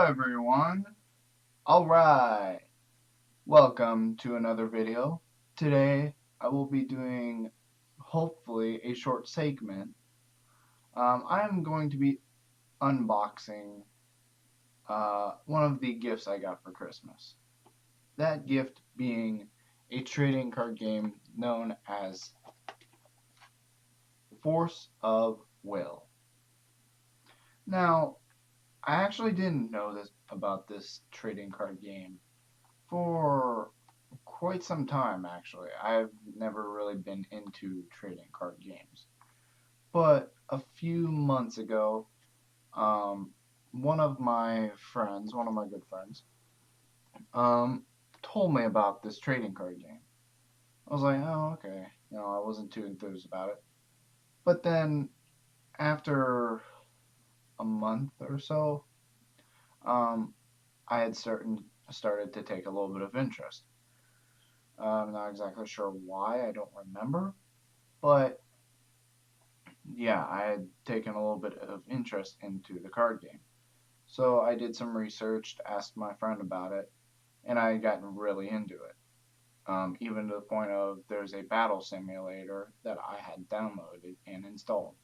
everyone. Alright, welcome to another video. Today I will be doing hopefully a short segment. I am going to be unboxing one of the gifts I got for Christmas. That gift being a trading card game known as Force of Will. Now, I actually didn't know about this trading card game for quite some time, actually. I've never really been into trading card games. But a few months ago, one of my good friends, um, told me about this trading card game. I was like, oh, okay. I wasn't too enthused about it. But then, after a month or so, um, I had started to take a little bit of interest. I'm not exactly sure why, I don't remember. But yeah, I had taken a little bit of interest into the card game. So I did some research, asked my friend about it, and I had gotten really into it. Even to the point of there's a battle simulator that I had downloaded and installed.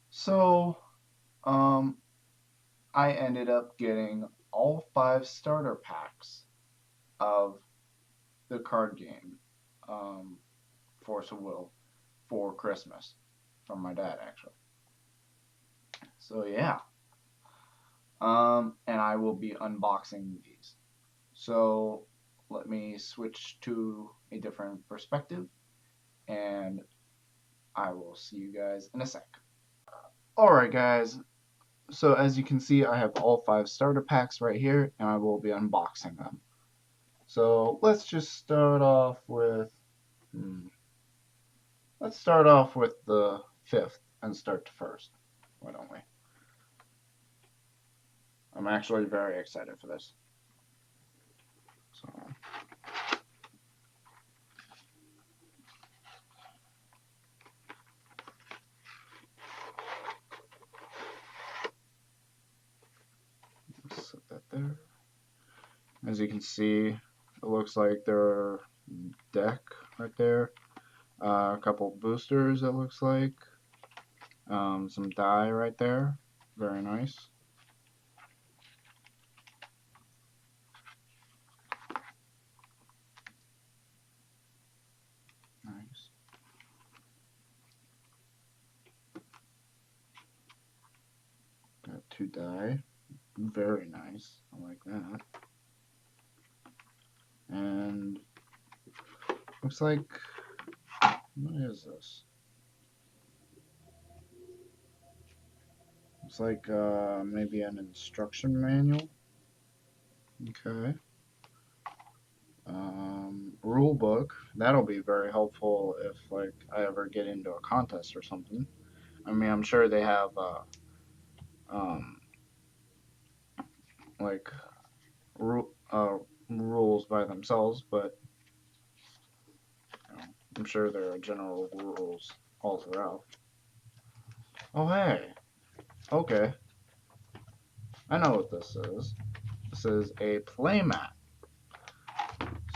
So um, I ended up getting all 5 starter packs of the card game, um, Force of Will, for Christmas from my dad, actually. So yeah, and I will be unboxing these. So let me switch to a different perspective, and I will see you guys in a sec. Alright guys, so as you can see I have all 5 starter packs right here, and I will be unboxing them. So let's just start off with, let's start off with the 5th and start first. Why don't we? I'm actually very excited for this. So let's set that there. As you can see, it looks like their deck right there. A couple boosters, it looks like. Some die right there. Very nice. Nice. Got 2 die. Very nice. I like that. And looks like, what is this? Looks like maybe an instruction manual. Okay. Rule book. That'll be very helpful if like I ever get into a contest or something. I mean, I'm sure they have um, like rules by themselves, but I'm sure there are general rules all throughout. Oh hey, okay, I know what this is. This is a playmat.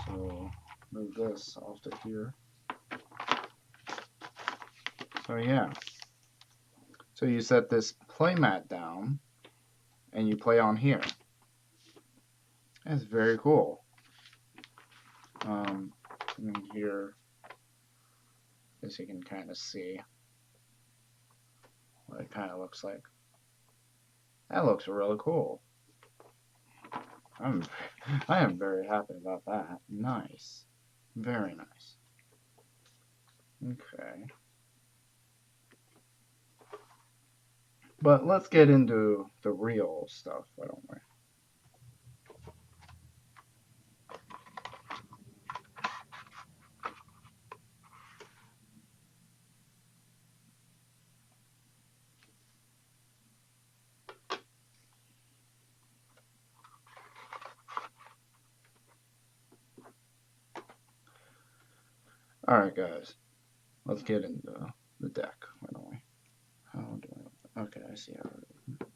So move this off to here. So yeah, so you set this playmat down and you play on here. That's very cool. In here, as you can kind of see what it kind of looks like. That looks really cool. I am very happy about that. Nice. Very nice. Okay. But let's get into the real stuff, why don't we? Alright guys, let's get into the deck, why don't we? How do I... Okay, I see how it is.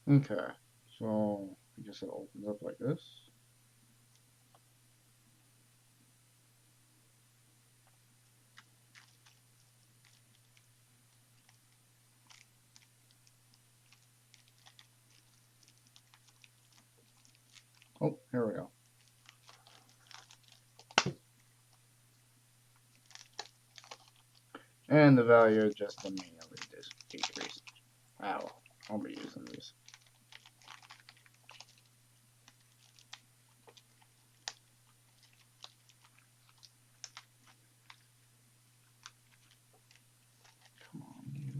Okay, so I guess it opens up like this. Oh, here we go. And the value just immediately decreased. Wow, I'll be using these. Come on, you.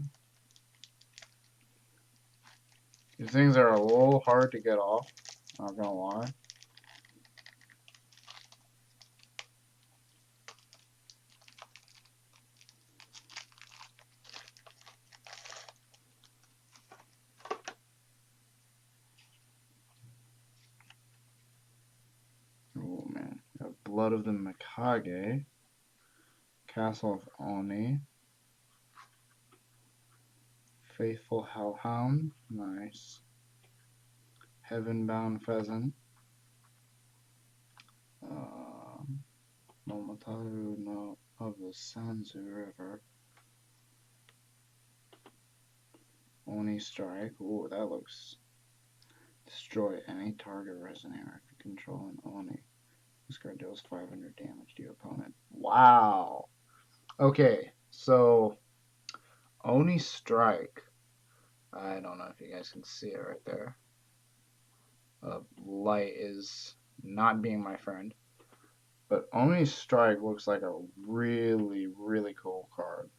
These things are a little hard to get off, not gonna lie. Oh man, got Blood of the Mikage, Castle of Oni, Faithful Hellhound, nice. Heavenbound Pheasant, Momotaro no of the Sanzu River, Oni Strike. Ooh, that looks. Destroy any target resonator if you control an Oni. This card deals 500 damage to your opponent. Wow. Okay, so Oni Strike. I don't know if you guys can see it right there. Light is not being my friend. But Oni Strike looks like a really, really cool card.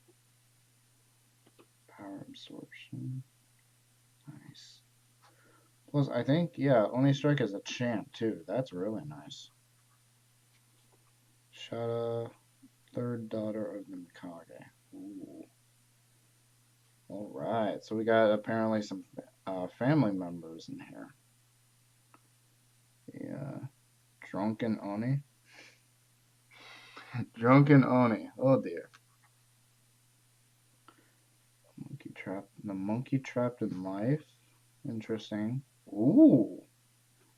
Power Absorption. Nice. Plus, I think, yeah, Oni Strike is a champ, too. That's really nice. Shada, third daughter of the Mikage. Ooh. Alright, so we got apparently some family members in here. Yeah. Drunken Oni. Drunken Oni. Oh dear. Monkey trapped. The monkey trapped in life. Interesting. Ooh.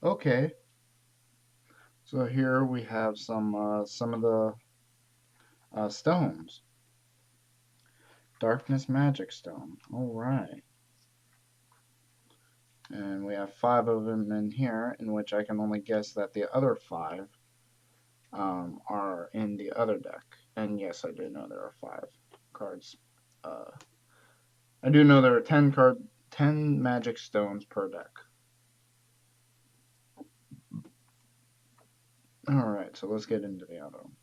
Okay. So here we have some of the stones. Darkness Magic Stone. All right. And we have 5 of them in here, in which I can only guess that the other 5 are in the other deck. And yes, I do know there are 5 cards. I do know there are 10 magic stones per deck. All right, so let's get into the other one.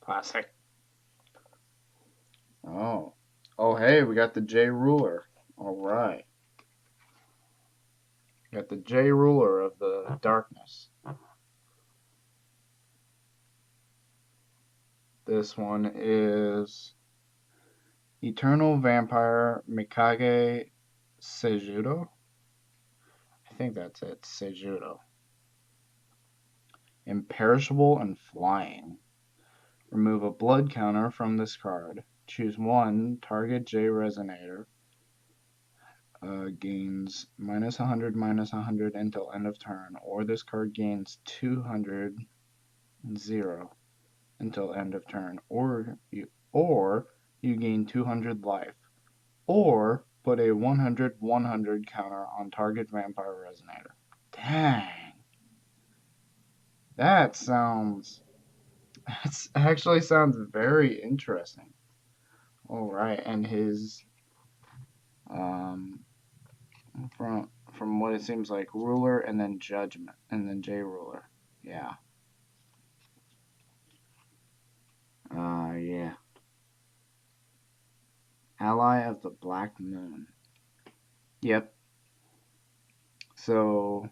Classic. Oh. Oh, hey, we got the J Ruler. All right. Got the J Ruler of the Darkness. This one is Eternal Vampire Mikage Seijudo. I think that's it. Seijudo. Imperishable and Flying. Remove a blood counter from this card. Choose one target J Resonator. Gains -100, -100 until end of turn, or this card gains 200, 0 until end of turn, or you gain 200 life, or put a 100, 100 counter on target Vampire Resonator. Dang, that actually sounds very interesting. All right, and his um from what it seems like, Ruler and then Judgment and then J Ruler. Yeah. Yeah. Ally of the Black Moon. Yep. So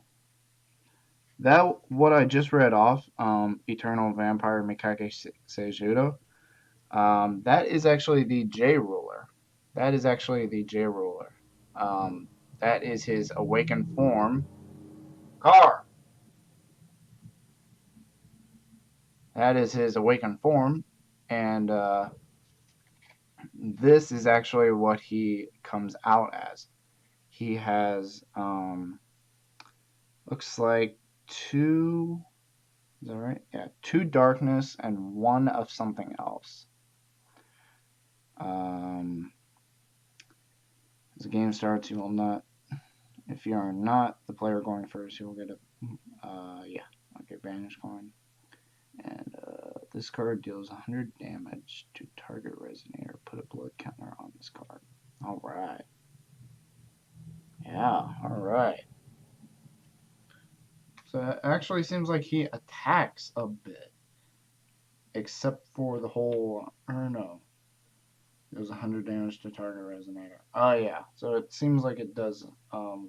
That what I just read off, Eternal Vampire Mikage Seijudo, that is actually the J ruler. That is actually the J ruler. Um, that is his awakened form. Car. That is his awakened form, and this is actually what he comes out as. He has looks like two. Is that right? Yeah, two darkness and one of something else. Um, as the game starts, you will not. If you are not the player going first, you will get a. Yeah, okay, Banish coin. And this card deals 100 damage to target Resonator. Put a blood counter on this card. Alright. Yeah, alright. So it actually seems like he attacks a bit. Except for the whole. I don't know. It was 100 damage to target Resonator. Oh, yeah. So it seems like it does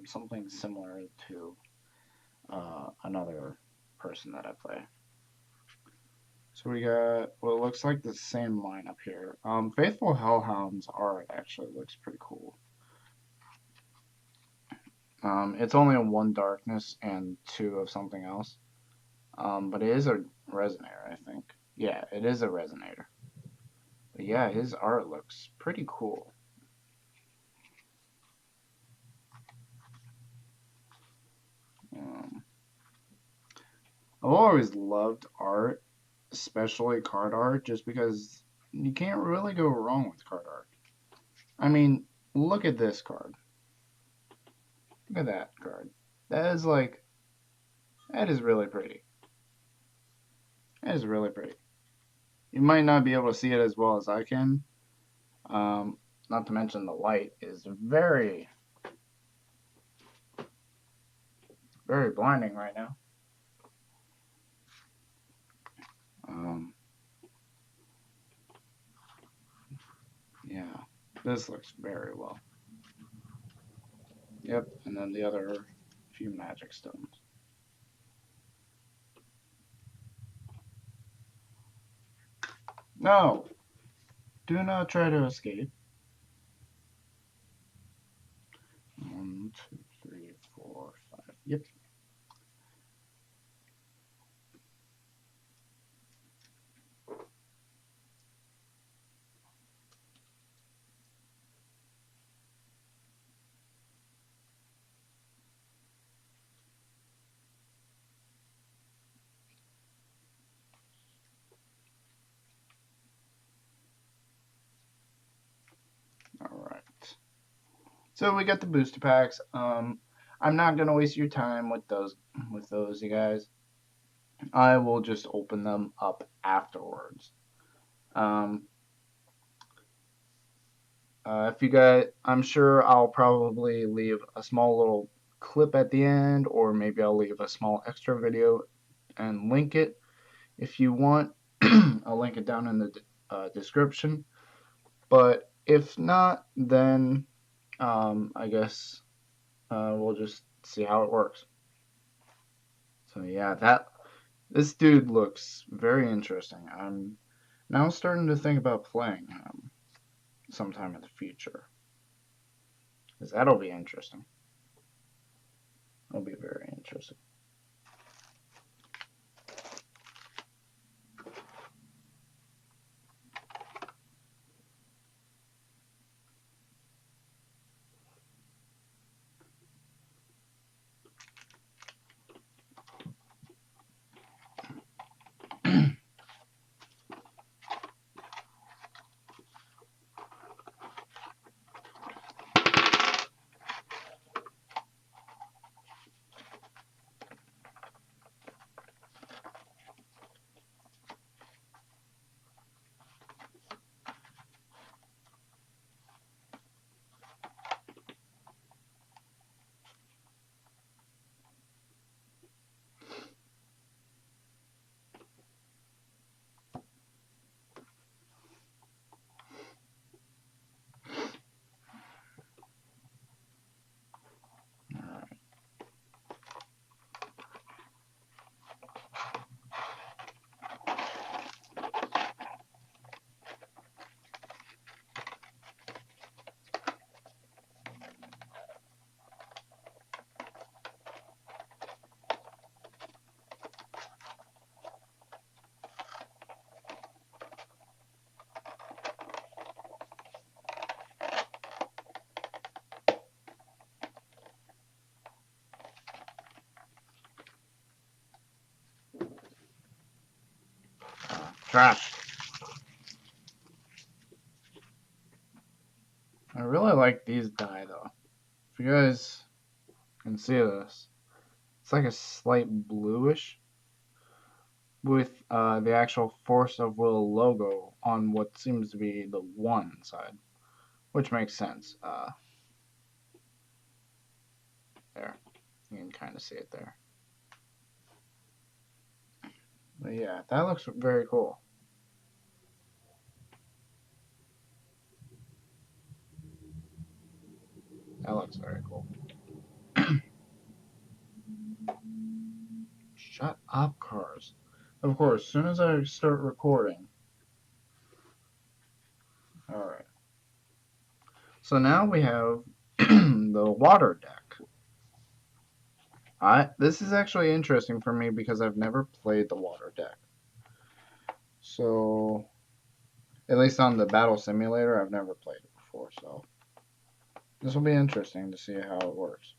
something similar to another person that I play. So we got what looks like the same lineup here. Faithful Hellhound's art actually looks pretty cool. It's only a one darkness and two of something else. But it is a resonator, I think. Yeah, it is a resonator. But yeah, his art looks pretty cool. Um, I've always loved art, especially card art, just because you can't really go wrong with card art. I mean, look at this card. Look at that card. That is like, that is really pretty. That is really pretty. You might not be able to see it as well as I can. Not to mention the light is very, very blinding right now. Um, yeah, this looks very well. Yep, and then the other few magic stones. No! Do not try to escape. 1, 2, 3, 4, 5. Yep. Alright. So we got the booster packs. I'm not gonna waste your time with those, you guys. I will just open them up afterwards. Um, if you guys, I'm sure I'll probably leave a small little clip at the end, or maybe I'll leave a small extra video and link it if you want. I'll link it down in the description. But if not, then I guess we'll just see how it works. So yeah, this dude looks very interesting. I'm now starting to think about playing him sometime in the future. Because that'll be interesting. It'll be very interesting. Trash. I really like these die though. If you guys can see this, it's like a slight bluish with the actual Force of Will logo on what seems to be the one side, which makes sense. There, you can kind of see it there. But yeah, that looks very cool. That looks very cool. Shut up, cars. Of course, as soon as I start recording. Alright. So now we have the water deck. This is actually interesting for me because I've never played the water deck. So, at least on the battle simulator, I've never played it before. So, this will be interesting to see how it works.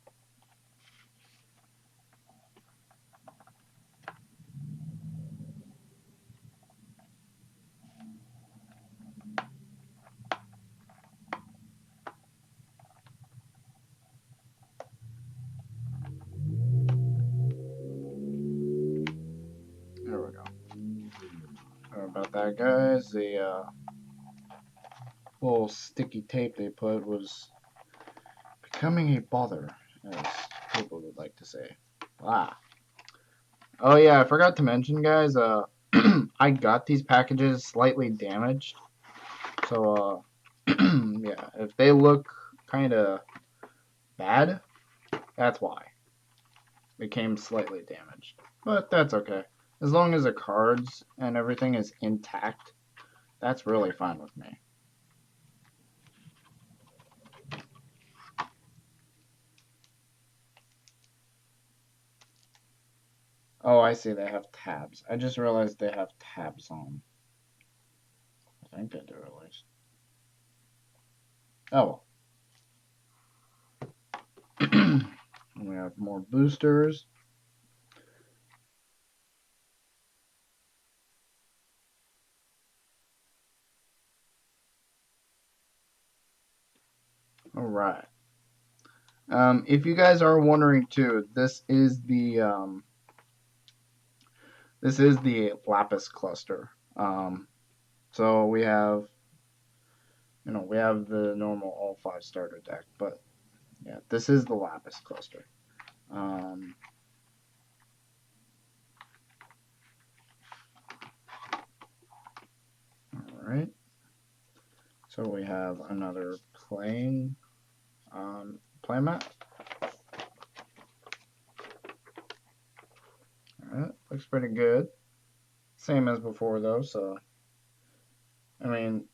There we go. Sorry about that, guys. The little sticky tape they put was becoming a bother, as people would like to say. Ah. Oh yeah, I forgot to mention, guys. I got these packages slightly damaged, so yeah, if they look kind of bad, that's why. They came slightly damaged, but that's okay. As long as the cards and everything is intact, that's really fine with me. Oh, I see. They have tabs. I just realized they have tabs on. I think they do at least. Oh. We have more boosters. All right. If you guys are wondering too, this is the Lapis cluster. So we have we have the normal all 5 starter deck, but yeah, this is the Lapis cluster. All right. So we have another playmat. Alright, looks pretty good. Same as before though, so I mean,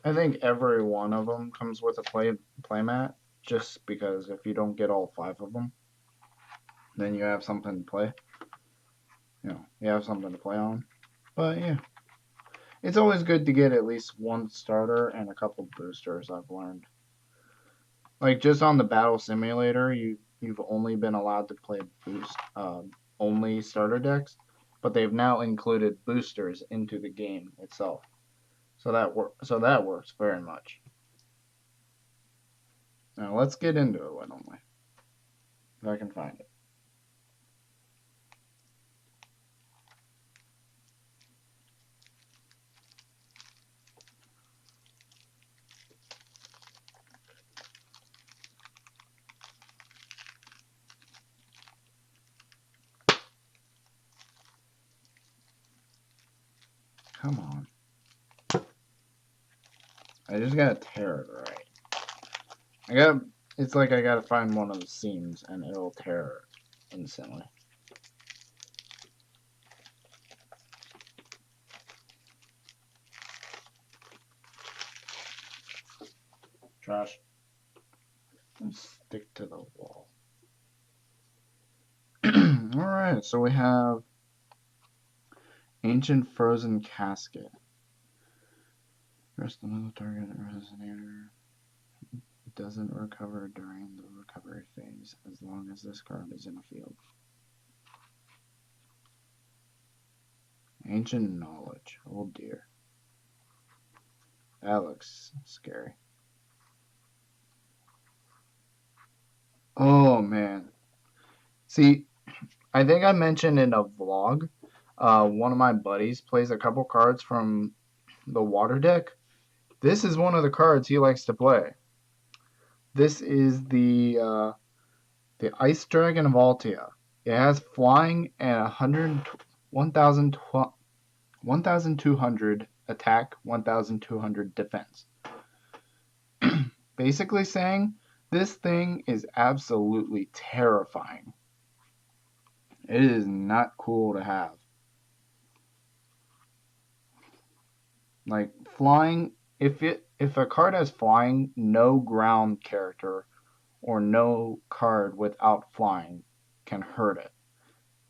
I think every one of them comes with a playmat, just because if you don't get all 5 of them, then you have something to play. You have something to play on. But yeah, it's always good to get at least one starter and a couple boosters. I've learned. Like just on the battle simulator, you've only been allowed to play only starter decks, but they've now included boosters into the game itself. So that works very much. Now let's get into it, why don't we? If I can find it. Come on. I just gotta tear it right. It's like I gotta find one of the seams and it'll tear it instantly. Trash. Stick to the wall. Alright, so we have Ancient Frozen Casket. Rest another target resonator. It doesn't recover during the recovery phase as long as this card is in a field. Ancient knowledge. Oh dear. That looks scary. Oh man. See, I think I mentioned in a vlog, one of my buddies plays a couple cards from the water deck. This is one of the cards he likes to play. This is the Ice Dragon of Altia. It has flying and 1,200 attack, 1,200 defense. Basically saying this thing is absolutely terrifying. It is not cool to have. Like flying, if a card has flying, no ground character or no card without flying can hurt it.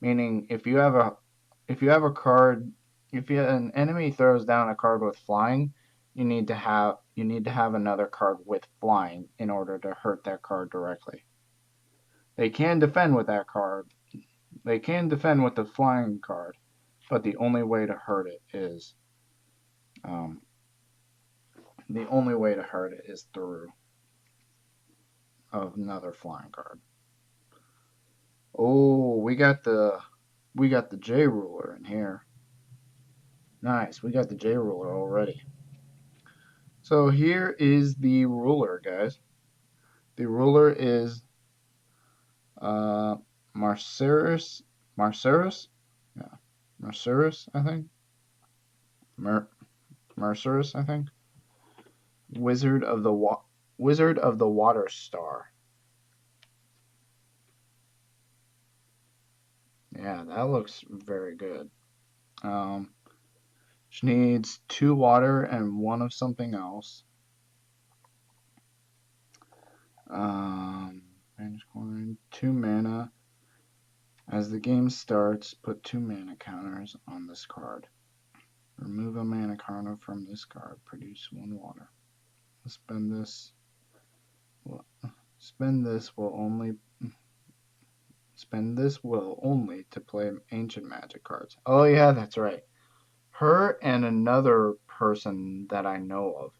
Meaning if you have a card if an enemy throws down a card with flying, you need to have another card with flying in order to hurt that card directly. They can defend with that card. They can defend with the flying card, but the only way to hurt it is um, through another flying card. Oh, we got the J ruler in here. Nice, we got the J ruler already. So here is the ruler, guys. The ruler is uh, Marcerus. Marcerus? Yeah. Marcerus, I think. Mer- Marcerus, I think. Wizard of the Wizard of the Water Star. Yeah, that looks very good. Um, she needs 2 water and 1 of something else. Banish coin, 2 mana. As the game starts, put 2 mana counters on this card. Remove a mana counter from this card. Produce 1 water. Spend this. Spend this will only to play ancient magic cards. Oh yeah, that's right. Her and another person that I know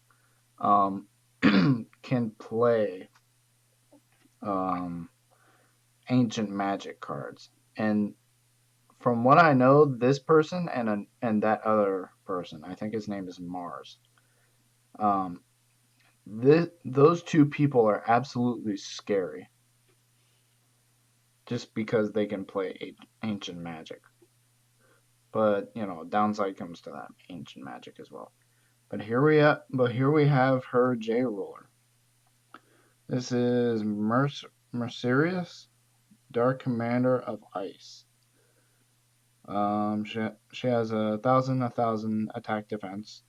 of can play um, ancient magic cards. And from what I know, this person and that other person, I think his name is Mars. Um, those two people are absolutely scary, just because they can play ancient magic. But downside comes to that ancient magic as well. But here we have her J ruler. This is Mercurius, Dark Commander of Ice. She has 1,000 attack defense.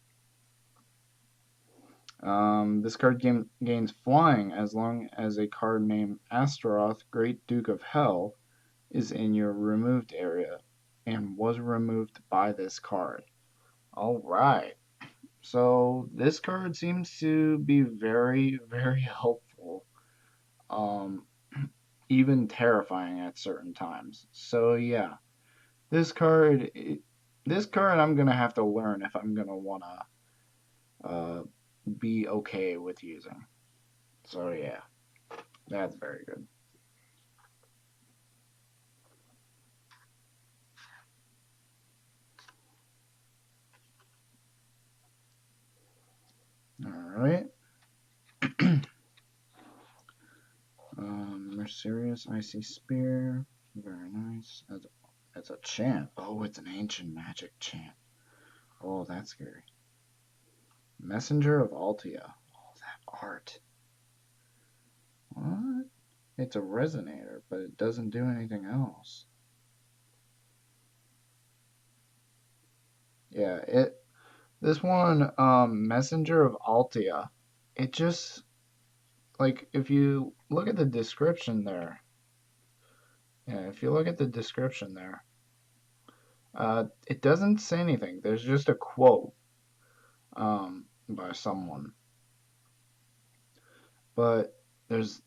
This card gains flying as long as a card named Astaroth, Great Duke of Hell, is in your removed area and was removed by this card. Alright. So this card seems to be very, very helpful. Um, even terrifying at certain times. So yeah, this card, I'm gonna have to learn if I'm gonna wanna uh, be okay with using. So yeah, that's very good. All right. Mercurius Icy Spear, very nice. That's a chant. Oh, it's an ancient magic chant. Oh, that's scary. Messenger of Altia. Oh, that art. What? It's a resonator, but it doesn't do anything else. Yeah, this one, Messenger of Altia, it just, like, if you look at the description there, yeah, if you look at the description there, it doesn't say anything. There's just a quote, by someone, but there's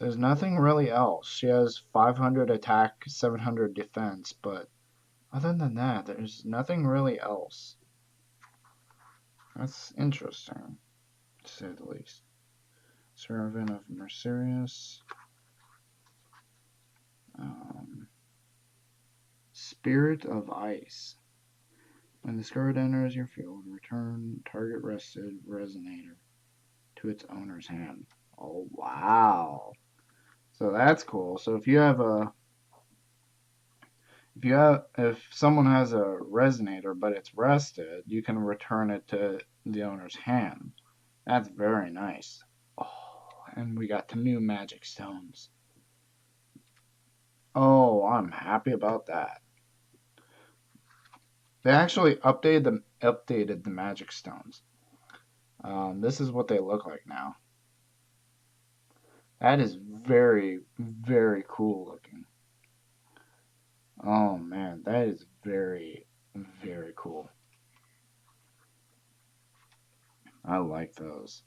nothing really else. She has 500 attack, 700 defense, but Other than that, there's nothing really else. That's interesting, to say the least. Servant of Mercurius. Um, Spirit of Ice. When this card enters your field, return target rested resonator to its owner's hand. Oh, wow. So that's cool. So if someone has a resonator but it's rested, you can return it to the owner's hand. That's very nice. Oh, and we got the new magic stones. Oh, I'm happy about that. They actually updated the magic stones. This is what they look like now. That is very, very cool looking. Oh man, that is very, very cool. I like those.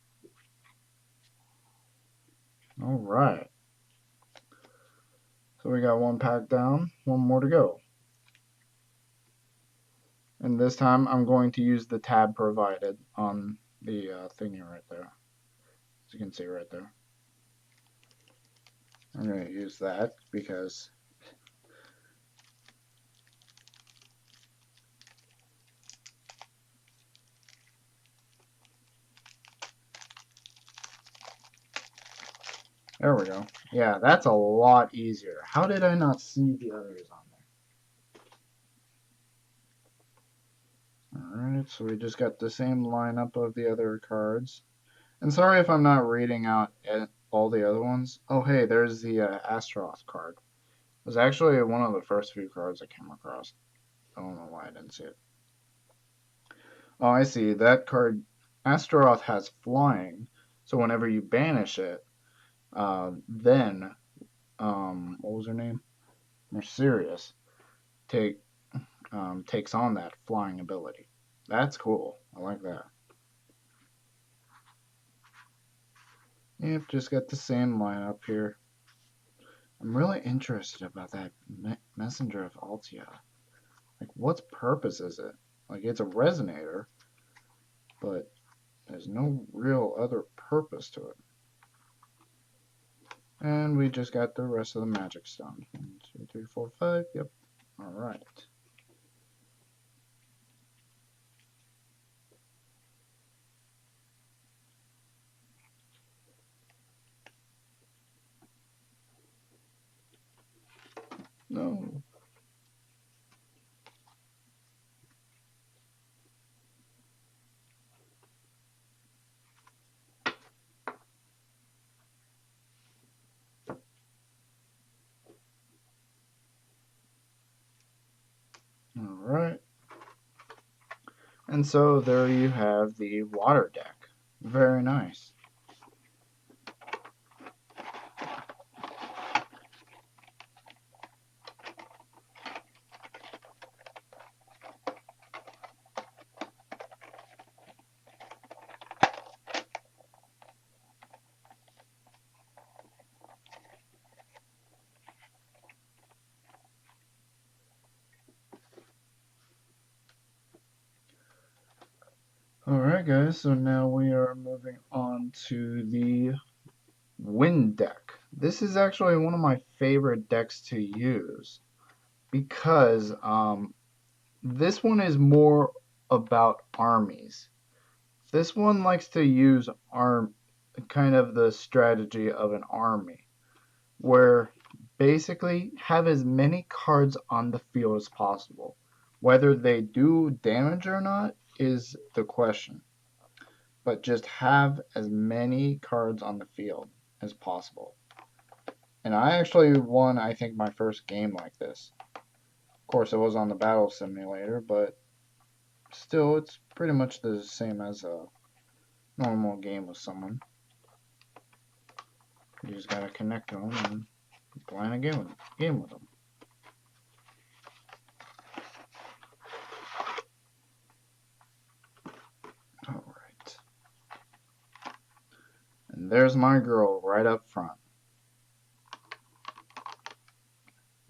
All right. So we got one pack down, one more to go. And this time I'm going to use the tab provided on the thingy right there. As you can see right there. I'm going to use that because there we go. Yeah, that's a lot easier. How did I not see the others on there? Alright, so we just got the same lineup of the other cards. And sorry if I'm not reading out all the other ones. Oh, hey, there's the Astaroth card. It was actually one of the first few cards I came across. I don't know why I didn't see it. Oh, I see. That card, Astaroth, has flying. So whenever you banish it, then, what was her name? Mercurius take takes on that flying ability. That's cool. I like that. Yep, just got the same lineup here. I'm really interested about that Messenger of Altia. Like, what purpose is it? Like, it's a resonator, but there's no real other purpose to it. And we just got the rest of the magic stone. 1, 2, 3, 4, 5. Yep. All right. No. All right. And so there you have the water deck. Very nice. Alright guys, so now we are moving on to the wind deck. This is actually one of my favorite decks to use because this one is more about armies. This one likes to use kind of the strategy of an army, where basically have as many cards on the field as possible. Whether they do damage or not is the question. But just have as many cards on the field as possible. And I actually won, I think, my first game like this. Of course, it was on the Battle Simulator, but still, it's pretty much the same as a normal game with someone. You just gotta connect to them and plan a game with them. Alright. And there's my girl right up front.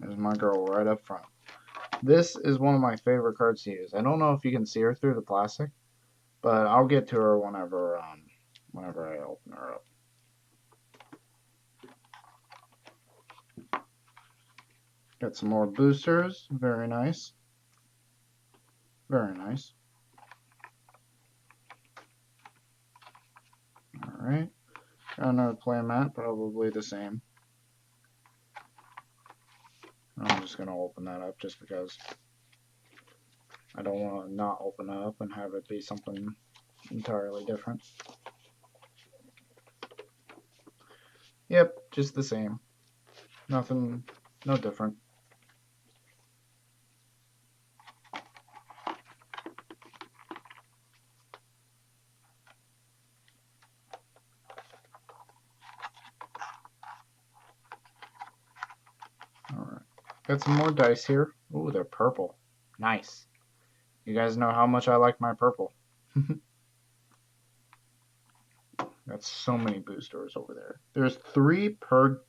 There's my girl right up front. This is one of my favorite cards to use. I don't know if you can see her through the plastic, but I'll get to her whenever I open her up. Got some more boosters. Very nice. Very nice. Alright. Got another playmat, probably the same. I'm just going to open that up just because I don't want to not open it up and have it be something entirely different. Yep, just the same. Nothing, no different. Alright. Got some more dice here. Ooh, they're purple. Nice. You guys know how much I like my purple. Got so many boosters over there. There's 3 per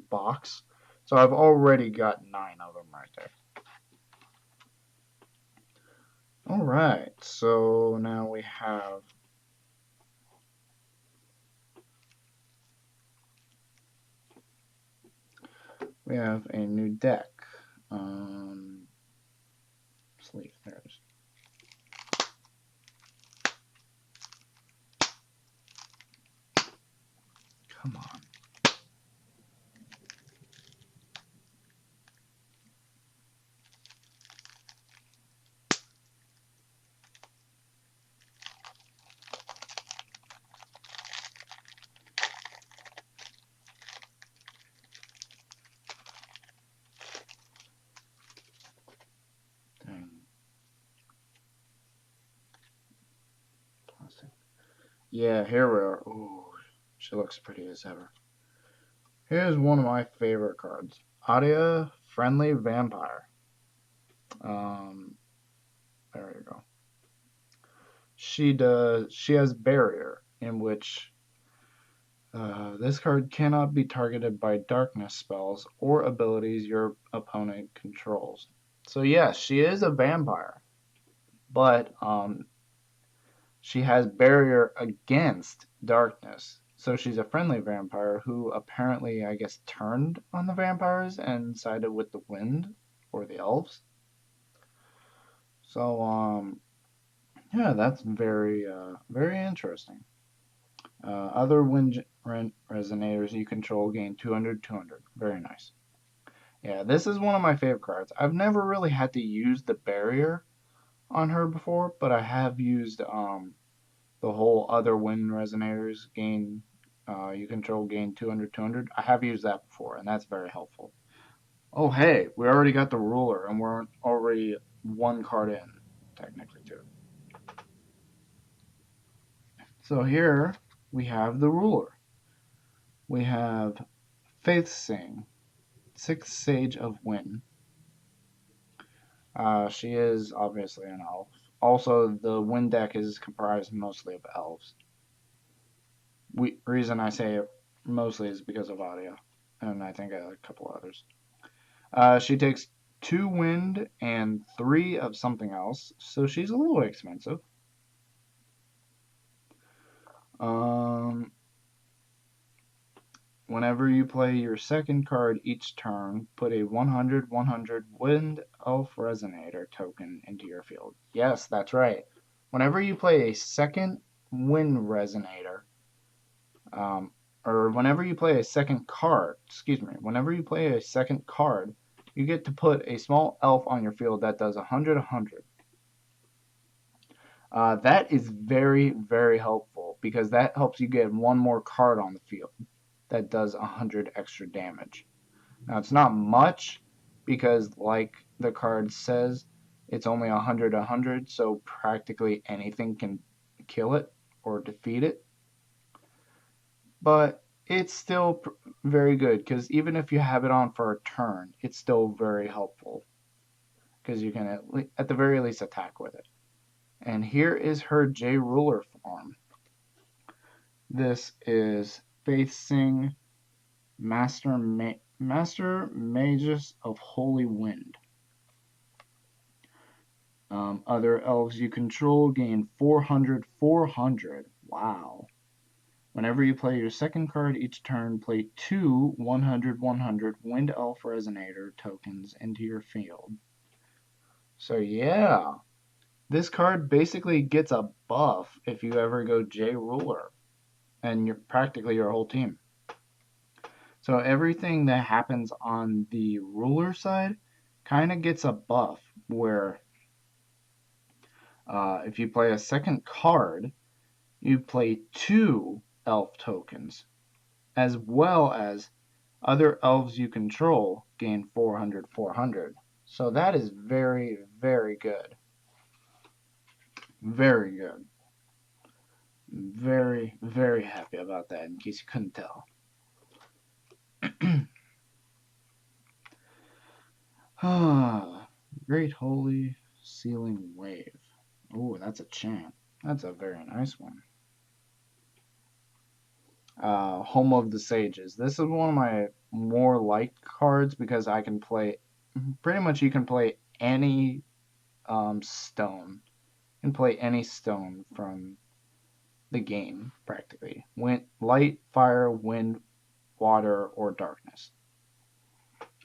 box. So I've already got 9 of them right there. Alright, so now we have a new deck. Sleeve, there it is. Come on. Dang. Plastic. Yeah, here we are. Ooh, she looks pretty as ever. Here's one of my favorite cards. Adia, Friendly Vampire. There you go. She has Barrier, in which this card cannot be targeted by darkness spells or abilities your opponent controls. So yes, she is a vampire, but she has barrier against darkness. So she's a friendly vampire who apparently, I guess, turned on the vampires and sided with the wind or the elves. So yeah, that's very very interesting. Other wind resonators you control gain 200, 200. Very nice. Yeah, this is one of my favorite cards. I've never really had to use the barrier on her before, but I have used the whole other wind resonators gain you control gain 200, 200. I have used that before, and that's very helpful. Oh, hey, we already got the ruler, and we're already 1 card in, technically, too. So here we have the ruler. We have Faith Sing, 6th Sage of Wind. She is obviously an elf. Also, the wind deck is comprised mostly of elves. Reason I say it mostly is because of audio, and I think a couple others. She takes 2 wind and 3 of something else, so she's a little expensive. Whenever you play your second card each turn, put a 100/100 Wind Elf Resonator token into your field. Yes, that's right. Whenever you play a second Wind Resonator, or whenever you play a second card, whenever you play a second card, you get to put a small elf on your field that does 100/100. That is very, very helpful because that helps you get 1 more card on the field that does 100 extra damage. Now, it's not much because, like the card says, it's only 100/100, so practically anything can kill it or defeat it. But it's still very good because even if you have it on for a turn, it's still very helpful because you can at the very least attack with it. And here is her J Ruler form. This is Faith Sing, Master Magus of Holy Wind. Other elves you control gain 400, 400. Wow. Whenever you play your second card each turn, play two 100, 100 Wind Elf Resonator tokens into your field. So yeah, this card basically gets a buff if you ever go J Ruler, and you're practically your whole team. So everything that happens on the ruler side kind of gets a buff where if you play a second card, you play two elf tokens, as well as other elves you control gain 400, 400. So that is very, very good. Very good. Very, very happy about that, in case you couldn't tell. Great Holy Sealing Wave. Oh, that's a chant. That's a very nice one. Home of the Sages. This is one of my more liked cards because I can play, pretty much you can play any stone. You can play any stone from the game, practically. Light, fire, wind, water, or darkness.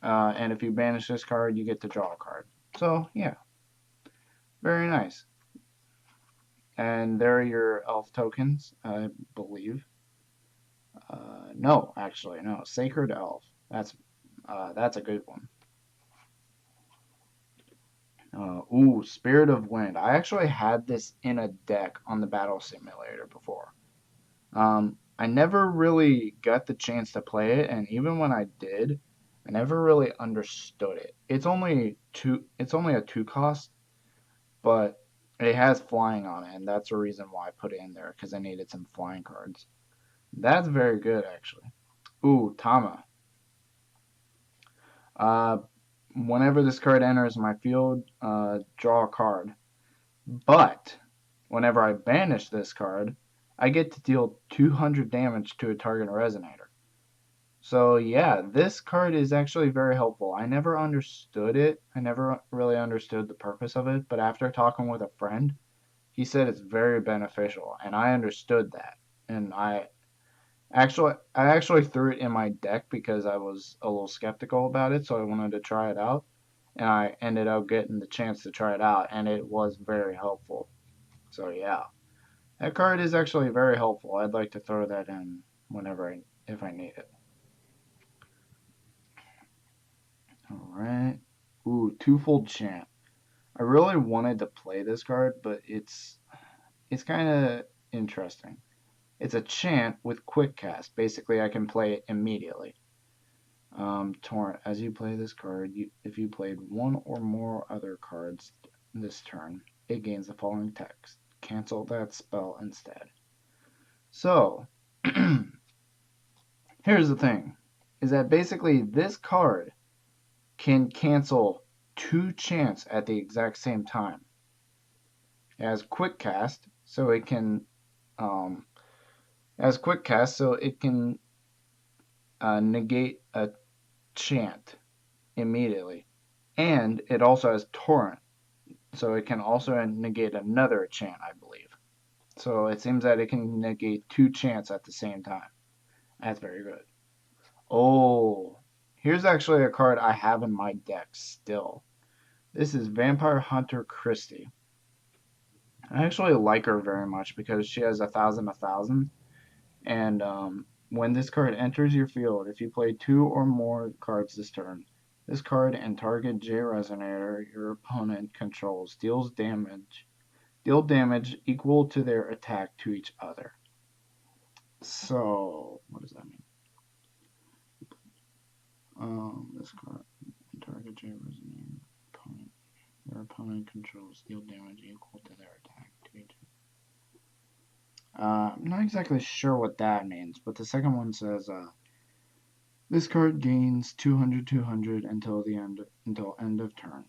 And if you banish this card, you get to draw a card. So, yeah. Very nice. And there are your elf tokens, I believe. No, actually, no. Sacred Elf. That's a good one. Spirit of Wind. I actually had this in a deck on the Battle Simulator before. I never really got the chance to play it, and even when I did, I never really understood it. It's only a two cost, but it has flying on it, and that's the reason why I put it in there, because I needed some flying cards. That's very good, actually. Tama. Uh, Whenever this card enters my field, draw a card. But whenever I banish this card, I get to deal 200 damage to a target resonator. So yeah, this card is actually very helpful. I never understood it. I never really understood the purpose of it, but after talking with a friend, he said it's very beneficial, and I understood that. And I actually threw it in my deck because I was a little skeptical about it, so I wanted to try it out. And I ended up getting the chance to try it out, and it was very helpful. So yeah, that card is actually very helpful. I'd like to throw that in if I need it. All right. Twofold Chant. I really wanted to play this card, but it's kind of interesting. It's a chant with quick cast. Basically, I can play it immediately. Torrent. As you play this card, if you played one or more other cards this turn, it gains the following text. Cancel that spell instead. So, here's the thing, is that basically this card can cancel two chants at the exact same time. It has quick cast, so it can negate a chant immediately, and it also has torrent, so it can also negate another chant, I believe. So it seems that it can negate two chants at the same time. That's very good. Oh, here's actually a card I have in my deck still. This is Vampire Hunter Christie. I actually like her very much because she has 1,000, and when this card enters your field, if you play two or more cards this turn, this card and target J Resonator your opponent controls deal damage equal to their attack to each other. So, what does that mean? This card and target J Resonator opponent. Their opponent controls deal damage equal to their attack to each other. I'm not exactly sure what that means, but the second one says, this card gains 200, 200 until end of turn.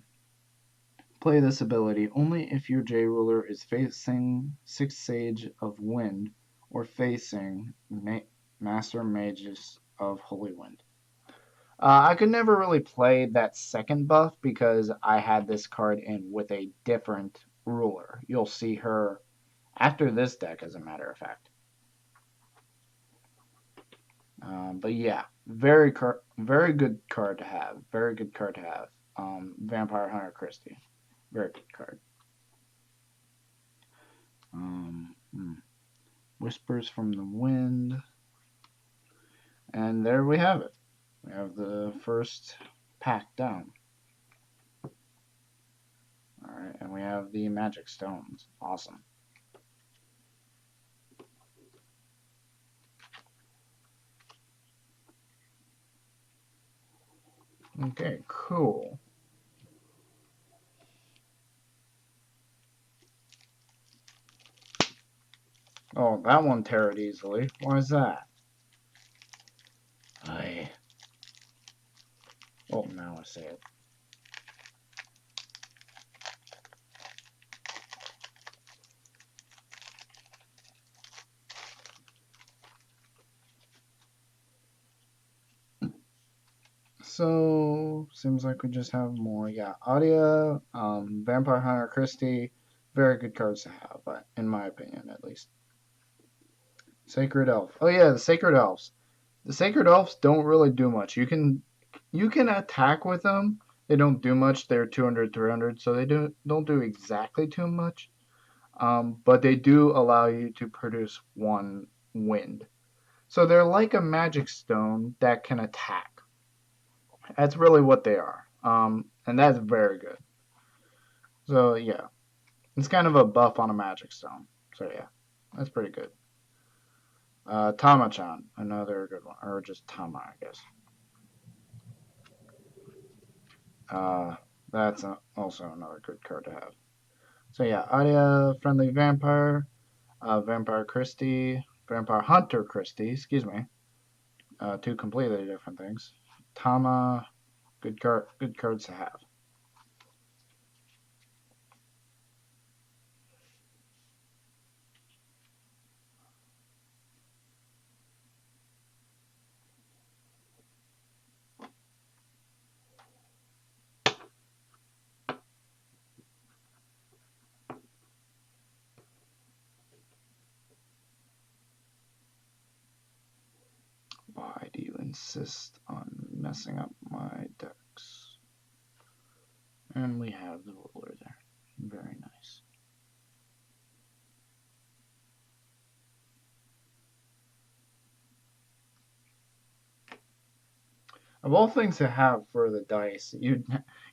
Play this ability only if your J Ruler is facing 6 Sage of Wind or facing Master Magus of Holy Wind. I could never really play that second buff because I had this card in with a different ruler. You'll see her after this deck, as a matter of fact. But yeah, very good card to have. Very good card to have. Vampire Hunter Christie, very good card. Hmm. Whispers from the Wind, and there we have it. We have the first pack down. All right, and we have the Magic Stones. Awesome. Okay, cool. Oh, that one teared easily. Why is that? I. Oh, now I see it. So, seems like we just have more. Yeah, Audia, Vampire Hunter Christie, very good cards to have, but in my opinion, at least. Sacred Elf. Oh yeah, the Sacred Elves. The Sacred Elves don't really do much. You can attack with them. They don't do much. They're 200, 300, so they don't do exactly too much. But they do allow you to produce one wind. So they're like a magic stone that can attack. That's really what they are. And that's very good. So yeah, it's kind of a buff on a magic stone. So yeah, that's pretty good. Tama-chan, another good one, or just Tama, I guess. Uh, that's also another good card to have. So yeah, Aria, Friendly Vampire, Vampire Christie, Vampire Hunter Christie, excuse me. Two completely different things. Tama, good cards to have. Why do you insist on messing up my decks? And we have the ruler there. Very nice. Of all things to have for the dice, you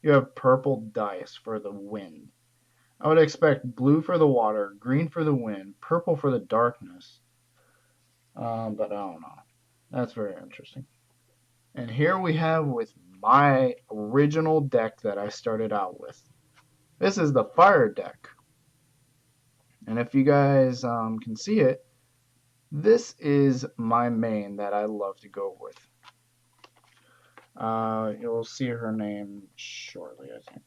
have purple dice for the wind. I would expect blue for the water, green for the wind, purple for the darkness. But I don't know. That's very interesting. And here we have with my original deck that I started out with. This is the fire deck. And if you guys can see it, this is my main that I love to go with. You'll see her name shortly, I think.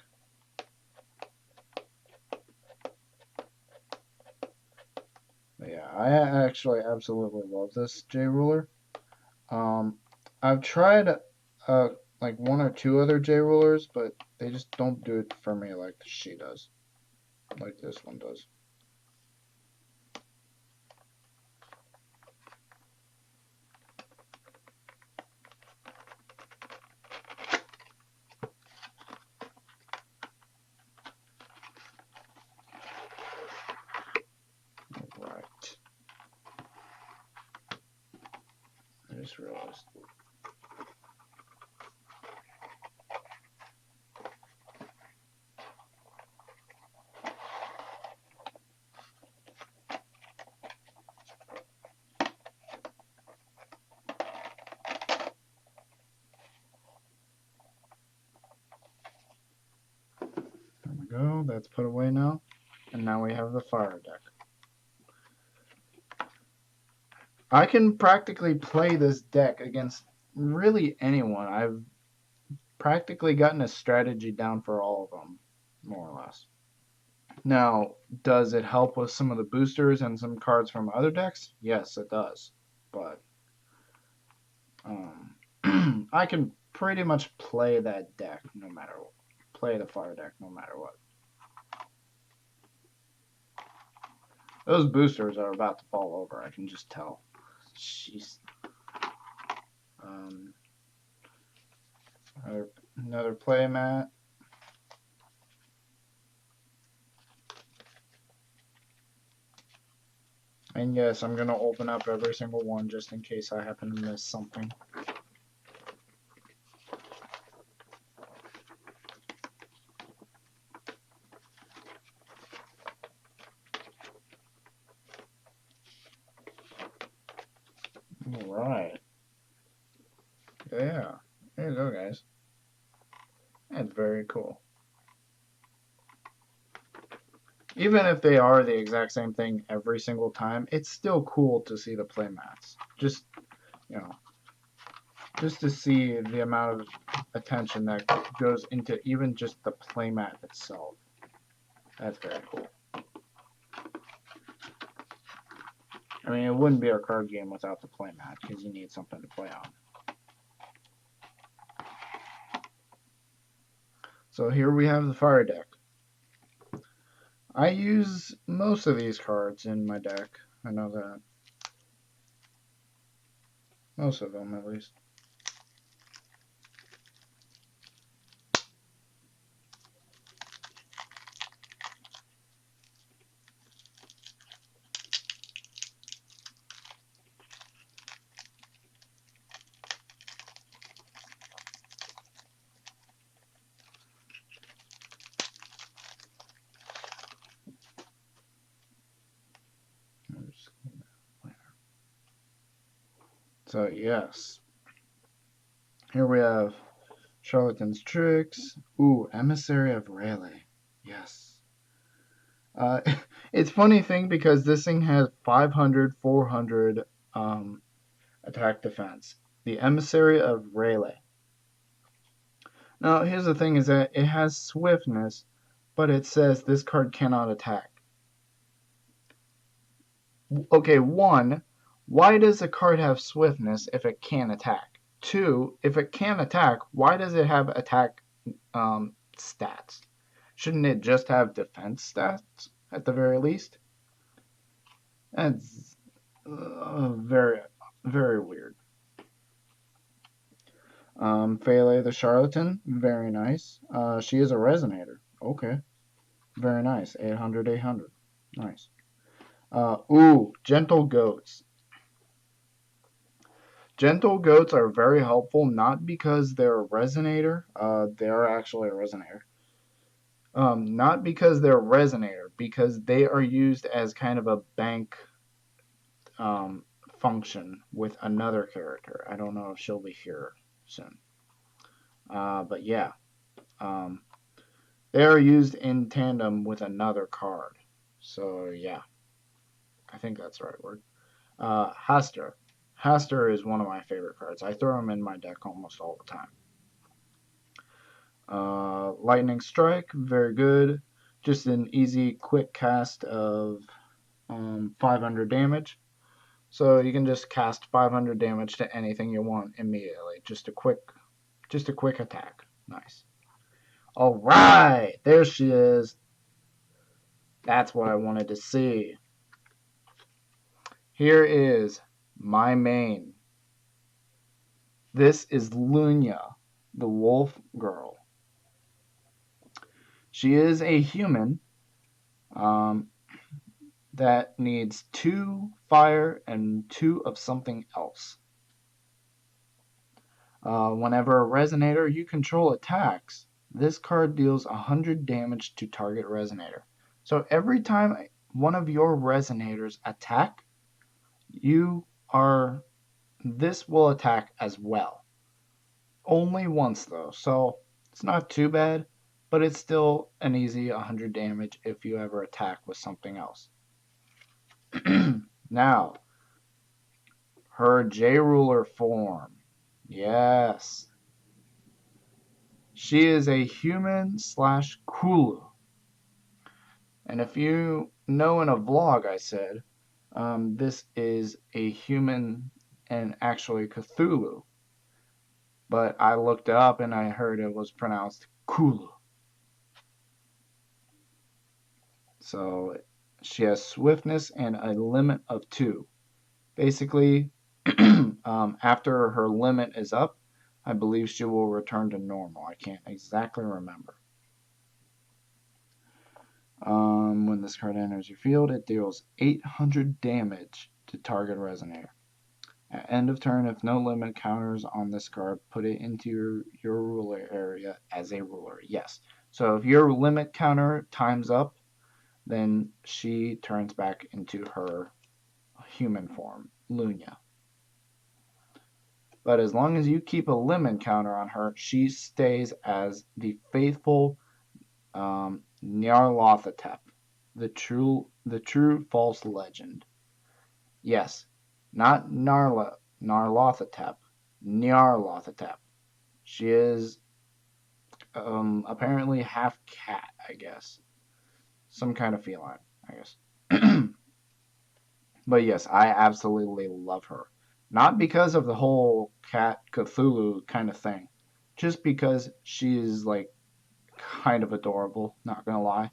But yeah, I actually absolutely love this J Ruler. I've tried uh, like one or two other J Rulers, but they just don't do it for me like she does, like this one does. Right. I just realized. There we go. That's put away now. And now we have the fire deck. I can practically play this deck against really anyone. I've practically gotten a strategy down for all of them, more or less. Now, does it help with some of the boosters and some cards from other decks? Yes, it does. But I can pretty much play that deck no matter what. Play the fire deck no matter what. Those boosters are about to fall over, I can just tell. Jeez. Um, another play mat. And yes, I'm going to open up every single one just in case I happen to miss something. Alright. Yeah. There you go, guys. That's very cool. Even if they are the exact same thing every single time, it's still cool to see the playmats. Just, you know, just to see the amount of attention that goes into even just the playmat itself. That's very cool. I mean, it wouldn't be a card game without the playmat because you need something to play on. So here we have the fire deck. I use most of these cards in my deck. I know that. Most of them, at least. So, yes. Here we have Charlatan's Tricks. Ooh, Emissary of Rayleigh. Yes. It's funny thing because this thing has 500, 400 attack defense. The Emissary of Rayleigh. Now, here's the thing is that it has swiftness, but it says this card cannot attack. Okay, one, why does a card have swiftness if it can't attack? Two, if it can attack, why does it have attack stats? Shouldn't it just have defense stats at the very least? That's very, very weird. FoW the Charlatan, very nice. She is a Resonator. Okay, very nice. 800, 800. Nice. Ooh, Gentle Goats. Gentle Goats are very helpful, not because they're a Resonator. They are actually a Resonator. Not because they're a Resonator, because they are used as kind of a bank function with another character. I don't know if she'll be here soon. But yeah. They are used in tandem with another card. So yeah. I think that's the right word. Haster. Haster is one of my favorite cards. I throw him in my deck almost all the time. Lightning Strike, very good. Just an easy, quick cast of 500 damage. So you can just cast 500 damage to anything you want immediately. Just a quick attack. Nice. All right, there she is. That's what I wanted to see. Here is my main. This is Lunya, the wolf girl. She is a human that needs 2 fire and 2 of something else. Whenever a Resonator you control attacks, this card deals 100 damage to target Resonator. So every time one of your Resonators attack, this will attack as well. Only once though, so it's not too bad, but it's still an easy 100 damage if you ever attack with something else. Now, her J-Ruler form. Yes. She is a human / Kulu. And if you know in a vlog I said, this is a human and actually Cthulhu. but I looked it up and I heard it was pronounced Kulu. So she has swiftness and a limit of 2. Basically, after her limit is up, I believe she will return to normal. I can't exactly remember. When this card enters your field, it deals 800 damage to target resonator. At end of turn, if no limit counters on this card, put it into your ruler area as a ruler. Yes. So if your limit counter times up, then she turns back into her human form, Lunia. But as long as you keep a limit counter on her, she stays as the faithful Nyarlathotep, the true false legend. Yes, not Nyarlathotep, Nyarlathotep. She is apparently half cat, I guess. Some kind of feline, I guess. But yes, I absolutely love her. Not because of the whole cat Cthulhu kind of thing, just because she is like kind of adorable, not gonna lie.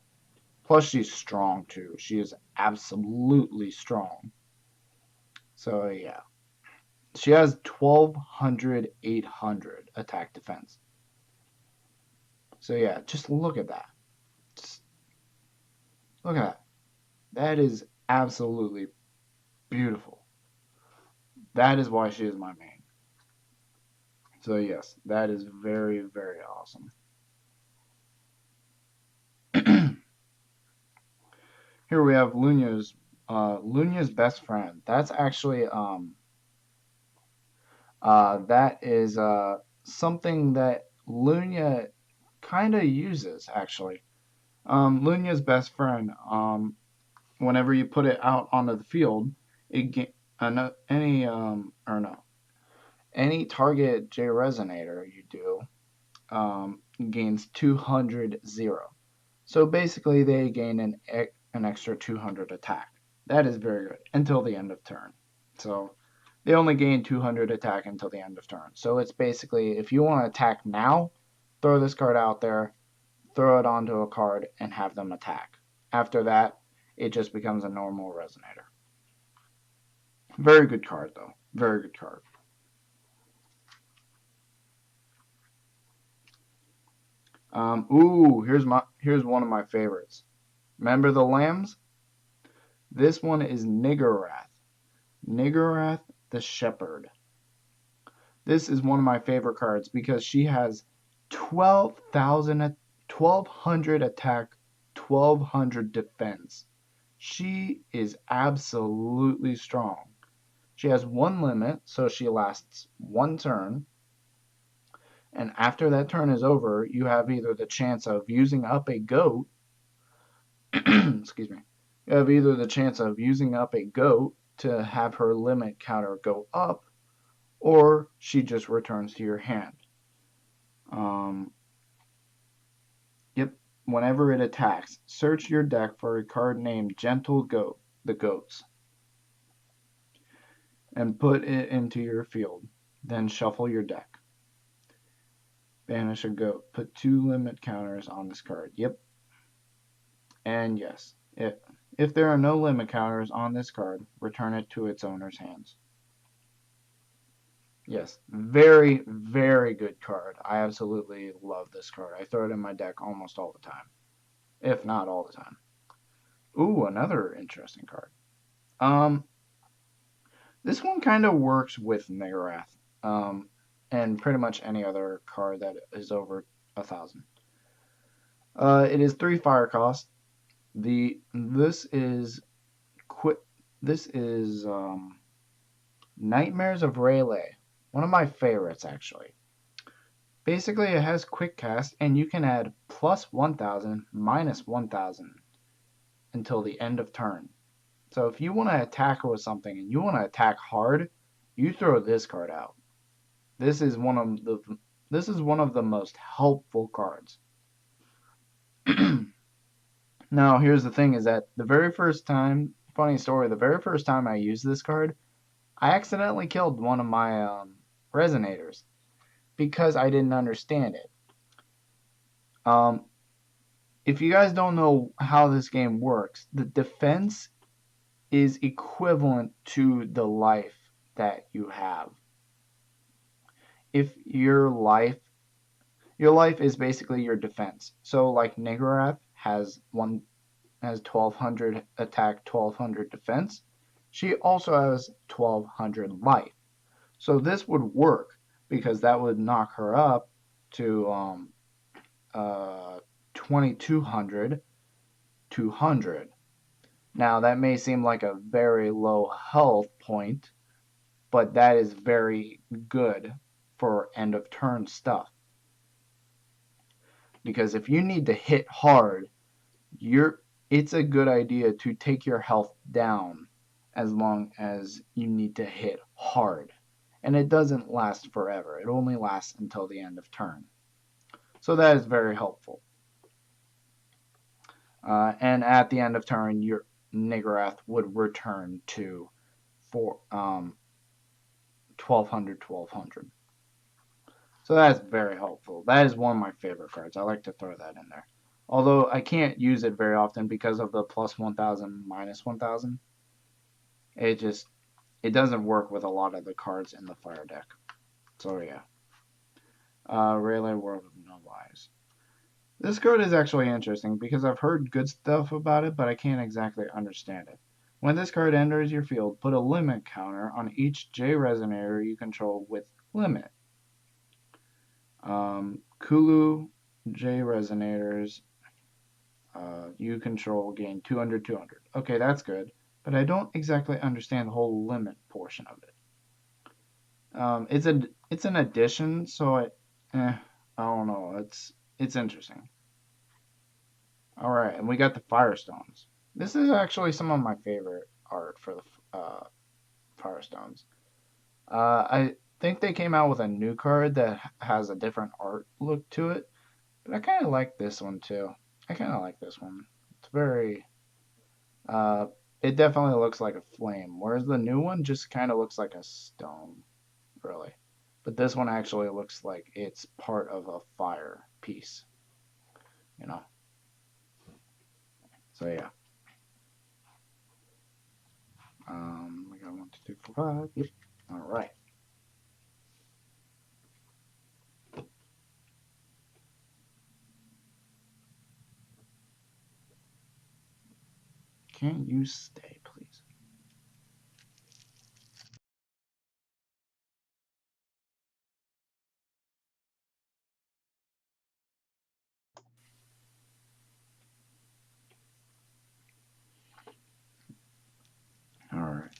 Plus, she's strong too. She is absolutely strong. So, yeah. She has 1200, 800 attack defense. So, yeah, just look at that. Just look at that. That is absolutely beautiful. That is why she is my main. So, yes, that is very, very awesome. Here we have Lunia's best friend. That's actually that is something that Lunia kind of uses actually. Lunia's best friend. Whenever you put it out onto the field, any target J resonator you do gains 200 0. So basically, they gain an extra 200 attack. That is very good until the end of turn. So they only gain 200 attack until the end of turn. So it's basically, if you want to attack now, throw this card out there, throw it onto a card, and have them attack. After that, it just becomes a normal resonator. Very good card, though. Very good card. Here's one of my favorites. Remember the lambs? This one is Niggurath. Niggurath the Shepherd. This is one of my favorite cards because she has 1200 attack, 1200 defense. She is absolutely strong. She has one limit, so she lasts one turn. And after that turn is over, you have either the chance of using up a goat. Excuse me. You have either the chance of using up a goat to have her limit counter go up, or she just returns to your hand. Yep. Whenever it attacks, search your deck for a card named Gentle Goat, the Goats, and put it into your field. Then shuffle your deck. Banish a goat. Put 2 limit counters on this card. Yep. And yes, if there are no limit counters on this card, return it to its owner's hands. Yes, very, very good card. I absolutely love this card. I throw it in my deck almost all the time, if not all the time. Ooh, another interesting card. This one kind of works with Niggurath, and pretty much any other card that is over 1,000. It is 3 fire cost. This is Nightmares of Rayleigh. One of my favorites, actually. Basically, it has quick cast, and you can add plus 1,000, minus 1,000 until the end of turn. So if you want to attack with something and you want to attack hard, you throw this card out. This is one of the most helpful cards. Now, here's the thing: is that the very first time, funny story, the very first time I used this card, I accidentally killed one of my resonators. because I didn't understand it. If you guys don't know how this game works, the defense is equivalent to the life that you have. If your life is basically your defense. So like Nigarath has 1200 attack, 1200 defense. She also has 1200 life. So this would work because that would knock her up to 2200, 200. Now that may seem like a very low health point, but that is very good for end of turn stuff. Because if you need to hit hard, it's a good idea to take your health down as long as you need to hit hard. And it doesn't last forever. It only lasts until the end of turn. So that is very helpful. And at the end of turn, your Nigarath would return to 1200, 1200. So that's very helpful. That is one of my favorite cards. I like to throw that in there. Although I can't use it very often because of the plus 1000, minus 1000. It doesn't work with a lot of the cards in the fire deck. So yeah. Rayleigh World of No Lies. This card is actually interesting because I've heard good stuff about it, but I can't exactly understand it. When this card enters your field, put a limit counter on each J Resonator you control with limit. Kulu J Resonators you control gain 200, 200. Okay, that's good, but I don't exactly understand the whole limit portion of it. It's an addition, so I don't know. It's interesting. All right, and we got the Firestones. This is actually some of my favorite art for the Firestones. I think they came out with a new card that has a different art look to it, but I kind of like this one too. I kind of like this one. It's very. Uh, it definitely looks like a flame, whereas the new one just kind of looks like a stone, really. But this one actually looks like it's part of a fire piece, you know. So yeah. We got 1, 2, 3, 4, 5. Yep. All right. Can you stay, please? All right.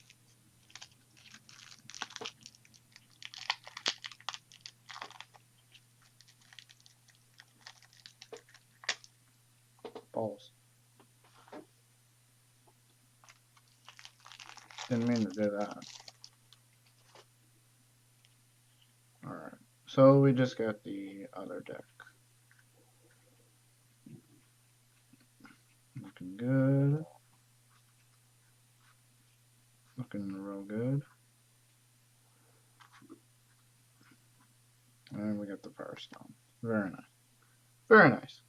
Balls. Didn't mean to do that. All right. So we just got the other deck. Looking good. Looking real good. And we got the Firestone. Very nice. Very nice.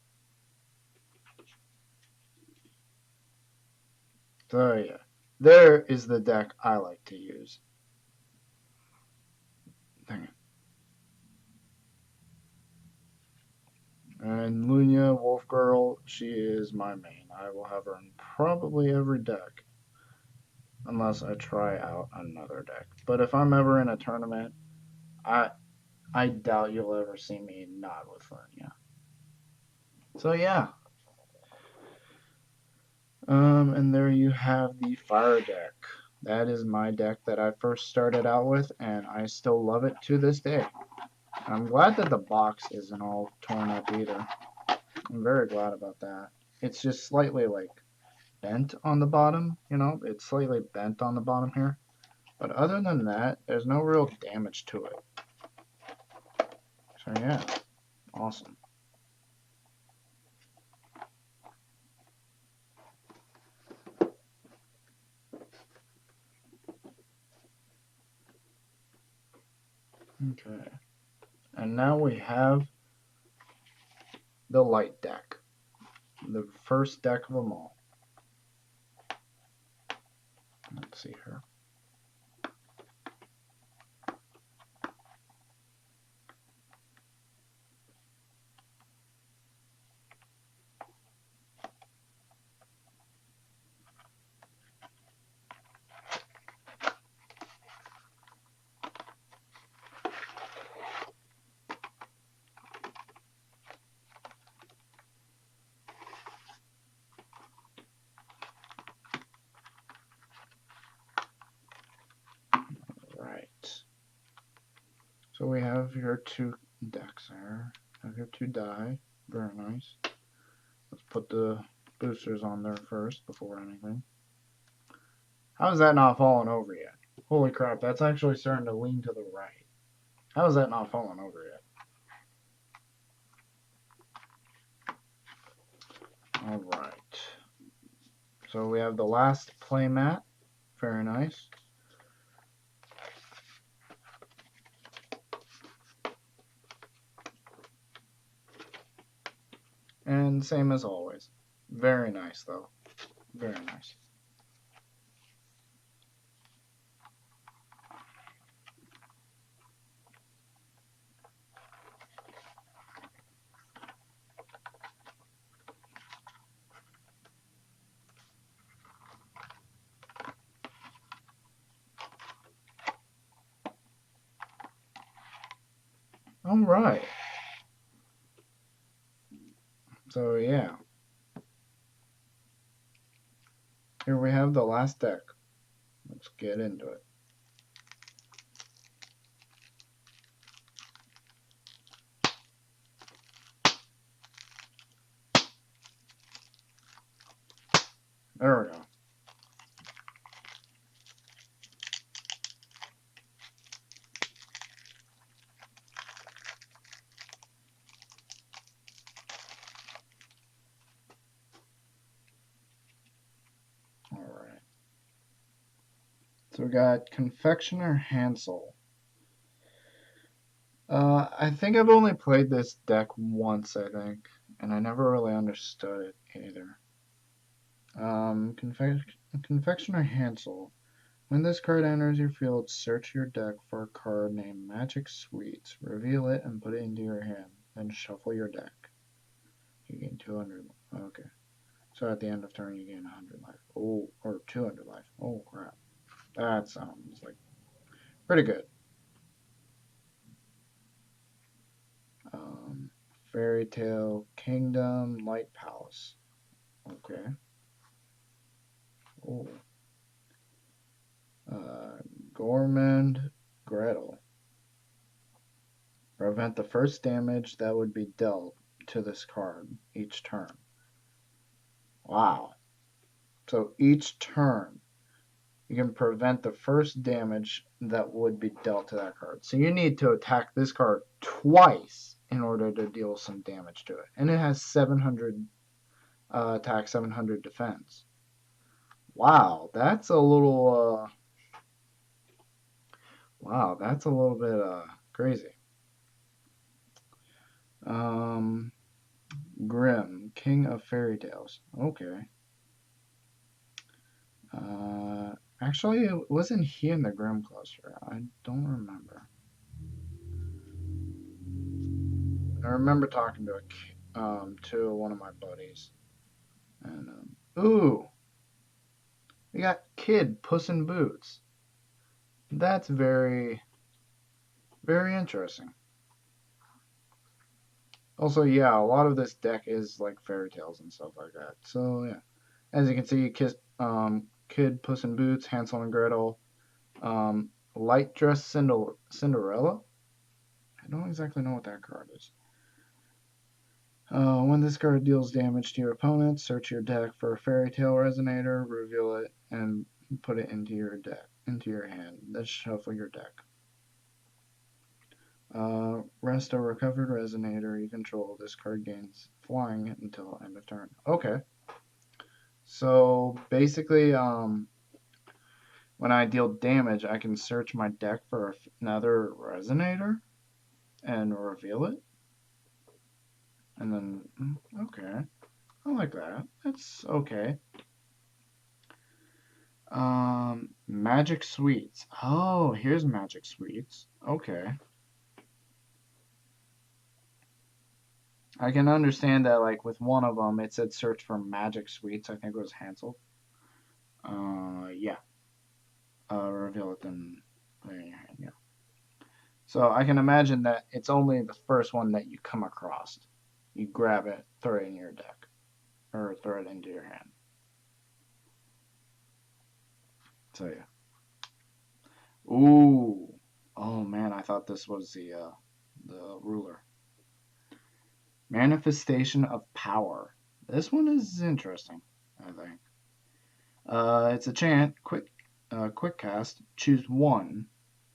So yeah. There is the deck I like to use. Dang it. And Lunia, Wolf Girl, she is my main. I will have her in probably every deck. Unless I try out another deck. But if I'm ever in a tournament, I doubt you'll ever see me not with Lunia. So yeah. And there you have the fire deck. That is my deck that I first started out with, and I still love it to this day. I'm glad that the box isn't all torn up either. I'm very glad about that. It's just slightly like bent on the bottom, it's slightly bent on the bottom here. But other than that, there's no real damage to it. So yeah, awesome. Okay. And now we have the light deck. The first deck of them all. Let's see here. Right. So we have your two decks there. Have your two die. Very nice. Let's put the boosters on there first before anything. How is that not falling over yet? Holy crap, that's actually starting to lean to the right. How is that not falling over yet? Alright. So we have the last playmat. Very nice. And same as always. Very nice though. Very nice. Alright. So yeah. Here we have the last deck. Let's get into it. There we go. Alright. So we got Confectioner Hansel. I think I've only played this deck once, I think, and I never really understood it either. Confectioner Hansel. When this card enters your field, search your deck for a card named Magic Sweets. Reveal it and put it into your hand. Then shuffle your deck. You gain 200. Okay. So at the end of turn, you gain 100 life. Oh, or 200 life. Oh, crap. That sounds like pretty good. Fairy Tale Kingdom, Light Palace. Okay. Oh. Gourmand Gretel. Prevent the first damage that would be dealt to this card each turn. Wow. So each turn, you can prevent the first damage that would be dealt to that card. So you need to attack this card twice in order to deal some damage to it. And it has 700 attack, 700 defense. Wow, that's a little wow, that's a little bit crazy. Grimm, King of Fairy Tales. Okay. Actually, wasn't he in the Grimm cluster? I don't remember. I remember talking to one of my buddies, and ooh, we got Kid Puss in Boots. That's very, very interesting. Also, yeah, a lot of this deck is like fairy tales and stuff like that. So yeah, as you can see, Kid Puss in Boots, Hansel and Gretel, Light Dress Cinderella. I don't exactly know what that card is. When this card deals damage to your opponent, search your deck for a Fairy Tale Resonator, reveal it, and put it into your hand. Then shuffle your deck. Rest a recovered Resonator you control. This card gains flying until end of turn. Okay. So basically, when I deal damage, I can search my deck for another Resonator, and reveal it. And then, okay, I like that. That's okay. Magic Sweets. Oh, here's Magic Sweets. Okay. I can understand that, like, with one of them, it said search for Magic Sweets. I think it was Hansel. Yeah. Reveal it then. Yeah. So I can imagine that it's only the first one that you come across. You grab it, throw it in your deck, or throw it into your hand. So yeah. Ooh. Oh man, I thought this was the ruler. Manifestation of power. This one is interesting, I think. It's a chant. Quick cast. Choose one.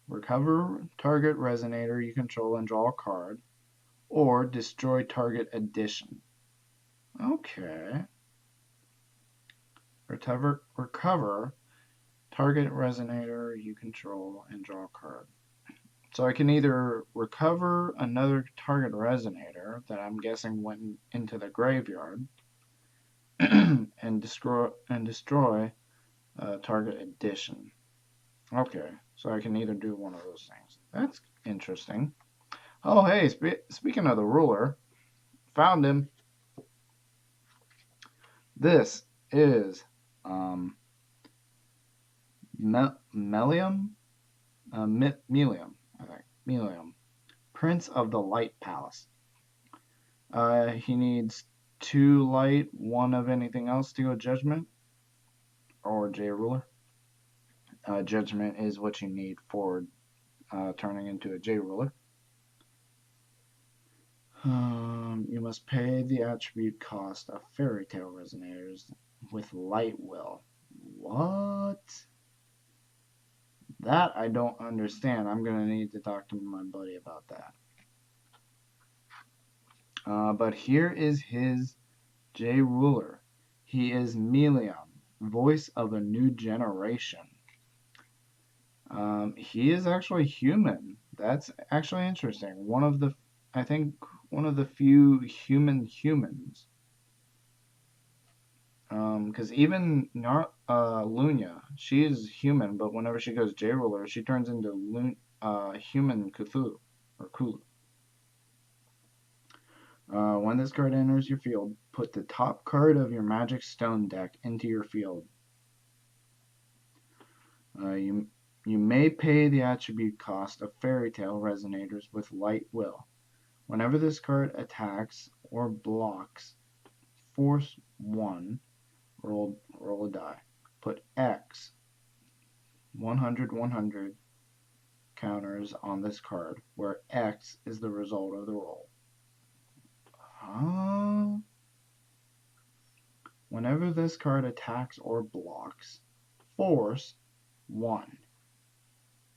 Recover target resonator you control and draw a card, or destroy target addition. Okay. Recover target resonator you control and draw a card. So I can either recover another target resonator that I'm guessing went into the graveyard and destroy target addition. Okay, so I can either do one of those things. That's interesting. Oh, hey, speaking of the ruler, found him. This is Melium, Melium, I think. Melium, Prince of the Light Palace. He needs 2 light, 1 of anything else to go Judgment or J Ruler. Judgment is what you need for turning into a J Ruler. You must pay the attribute cost of Fairy Tale Resonators with Light Will. What? That I don't understand. I'm going to need to talk to my buddy about that. But here is his J Ruler. He is Melium, voice of a new generation. He is actually human. That's actually interesting. I think, one of the few humans. Because even Lunya, she is human, but whenever she goes J Ruler, she turns into human Cthulhu or Cthulhu. When this card enters your field, put the top card of your Magic Stone deck into your field. You may pay the attribute cost of Fairy Tale Resonators with Light Will. Whenever this card attacks or blocks, force 1, roll a die. Put X 100 counters on this card, where X is the result of the roll. Whenever this card attacks or blocks, force 1.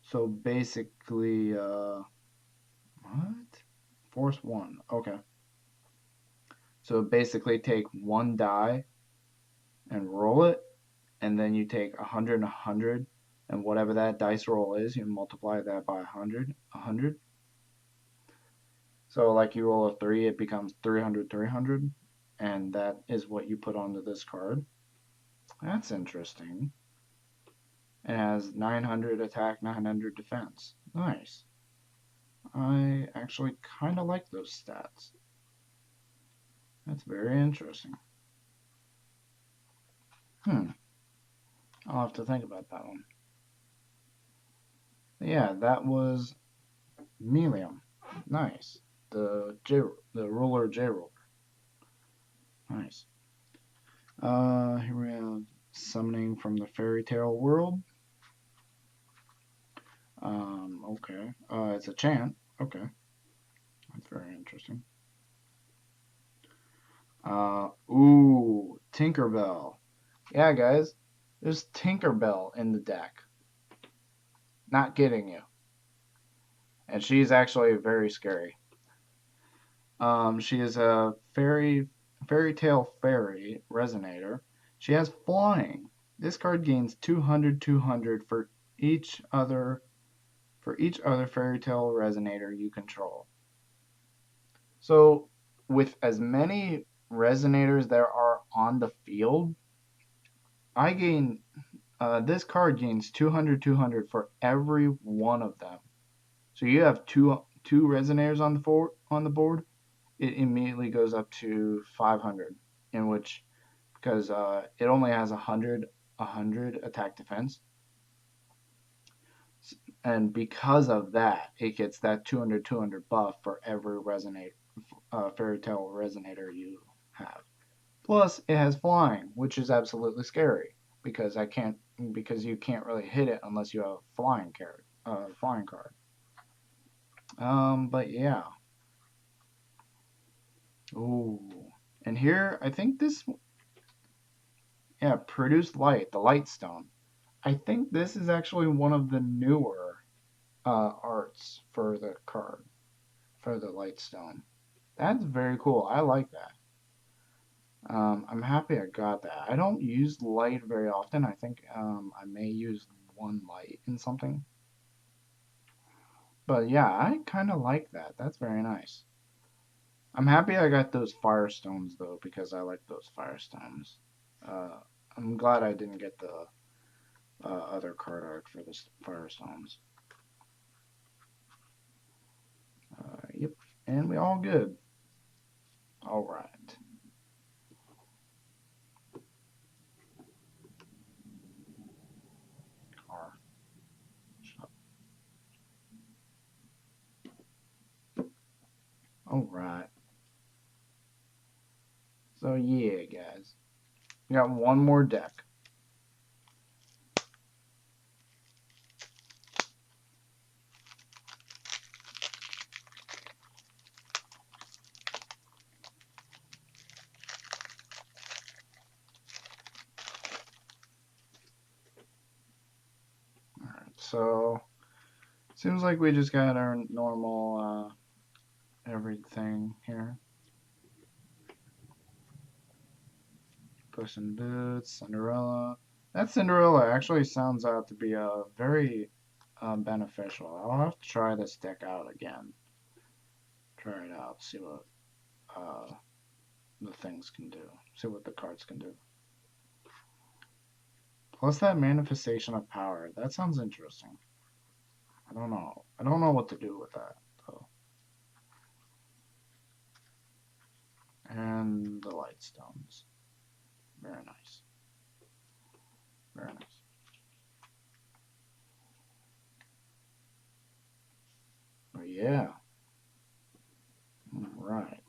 So basically, what? Force 1. Okay. So basically take 1 die and roll it, and then you take 100 and 100, and whatever that dice roll is, you multiply that by 100. So like you roll a 3, it becomes 300, and that is what you put onto this card. That's interesting. It has 900 attack, 900 defense. Nice. I actually kind of like those stats. That's very interesting. I'll have to think about that one. Yeah, that was Melium. Nice. The ruler J Ruler. Nice. Here we have Summoning from the Fairy Tale World. Okay. It's a chant. Okay. That's very interesting. Ooh, Tinkerbell. Yeah, guys. There's Tinkerbell in the deck. Not kidding you. And she's actually very scary. She is a fairy tale fairy resonator. She has flying. This card gains 200 for each other fairy tale resonator you control. So with as many resonators there are on the field, I gain this card gains 200, 200 for every one of them. So you have two resonators on the board, it immediately goes up to 500, in which because it only has a hundred attack defense, and because of that, it gets that 200, 200 buff for every resonate fairy tale resonator you have. Plus, it has flying, which is absolutely scary because I can't because you can't really hit it unless you have a flying card. But yeah. Ooh. And here, I think this, yeah, produced light, the light stone. I think this is actually one of the newer arts for the card, for the light stone. That's very cool. I like that. I'm happy I got that. I don't use light very often. I think I may use one light in something. But yeah, I kind of like that. That's very nice. I'm happy I got those firestones though because I like those firestones. Uh, I'm glad I didn't get the other card art for the firestones. Yep, and we all good. All right. Car. All right. So yeah, guys, we got one more deck. All right. So seems like we just got our normal everything here. Puss in Boots, Cinderella. That Cinderella actually sounds out to be very beneficial. I'll have to try this deck out again. Try it out, see what uh, the things can do. See what the cards can do. Plus that manifestation of power. That sounds interesting. I don't know. I don't know what to do with that though. And the light stones. Very nice. Very nice. But yeah. All right.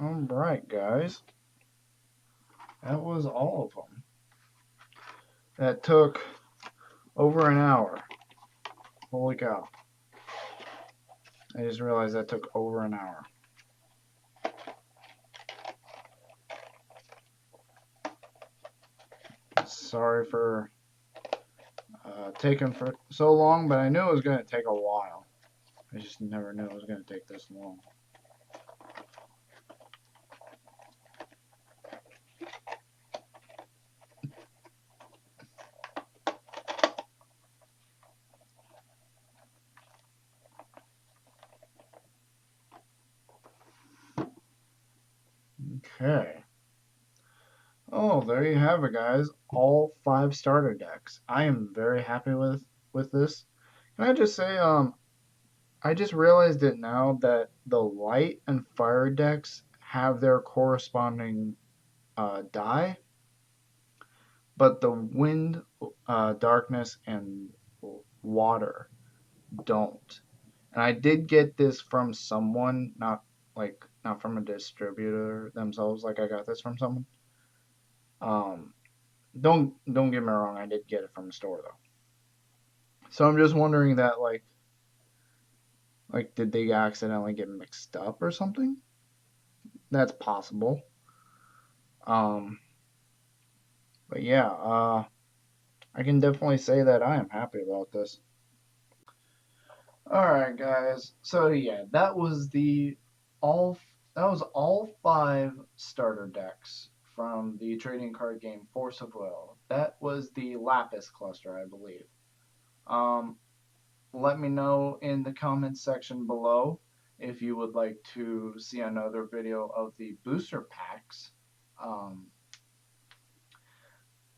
All right, guys. That was all of them. That took over an hour. Holy cow. I just realized that took over an hour. Sorry for taking for so long, but I knew it was going to take a while. I just never knew it was going to take this long. Okay. Oh, there you have it, guys. All 5 starter decks. I am very happy with this. Can I just say, I just realized it now that the light and fire decks have their corresponding die, but the wind, darkness, and water don't. And I did get this from someone, not from a distributor themselves. Like I got this from someone. Um, don't get me wrong, I did get it from the store though. So I'm just wondering that like did they accidentally get mixed up or something? That's possible. Um, but yeah, I can definitely say that I am happy about this. Alright guys, so yeah, all that was all 5 starter decks from the trading card game Force of Will. That was the Lapis cluster, I believe. Um, Let me know in the comments section below if you would like to see another video of the booster packs. Um,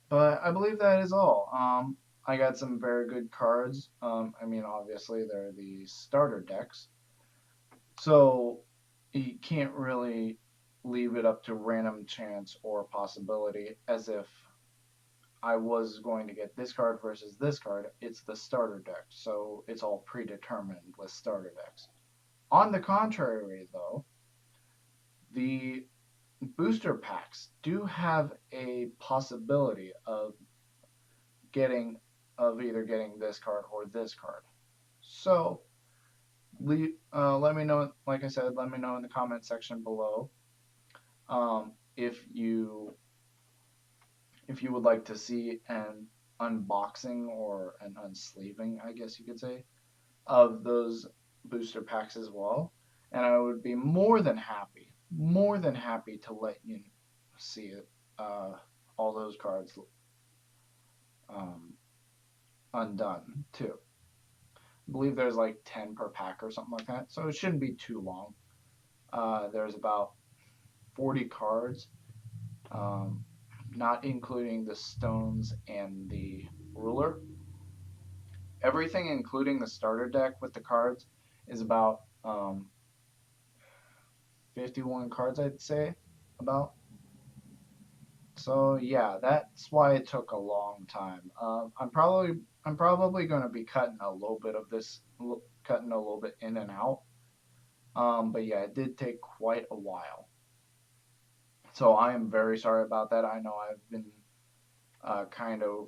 but I believe that is all. I got some very good cards. I mean, obviously, they're the starter decks. So you can't really leave it up to random chance or possibility as if I was going to get this card versus this card. It's the starter deck, so it's all predetermined with starter decks. On the contrary, though, the booster packs do have a possibility getting of either getting this card or this card. So let me know. Like I said, let me know in the comment section below if you would like to see an unboxing or an unsleeving, I guess you could say, of those booster packs as well. And I would be more than happy to let you see it, all those cards um, undone too. I believe there's like 10 per pack or something like that, so it shouldn't be too long. There's about 40 cards, um, not including the stones and the ruler. Everything, including the starter deck with the cards, is about 51 cards, I'd say, about. So yeah, that's why it took a long time. I'm probably going to be cutting a little bit of this, cutting a little bit in and out. But yeah, it did take quite a while. So I am very sorry about that. I know I've been kind of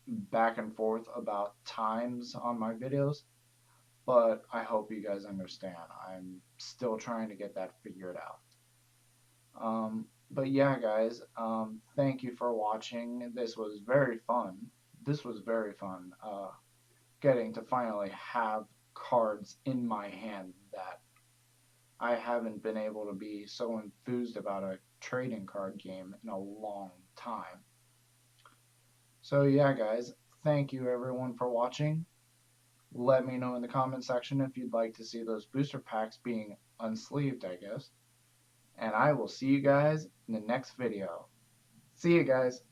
back and forth about times on my videos, but I hope you guys understand. I'm still trying to get that figured out. But yeah, guys, thank you for watching. This was very fun. This was very fun. Getting to finally have cards in my hand that I haven't been able to be so enthused about a trading card game in a long time. So yeah, guys, thank you everyone for watching. Let me know in the comment section if you'd like to see those booster packs being unsleeved, I guess. And I will see you guys in the next video. See you guys.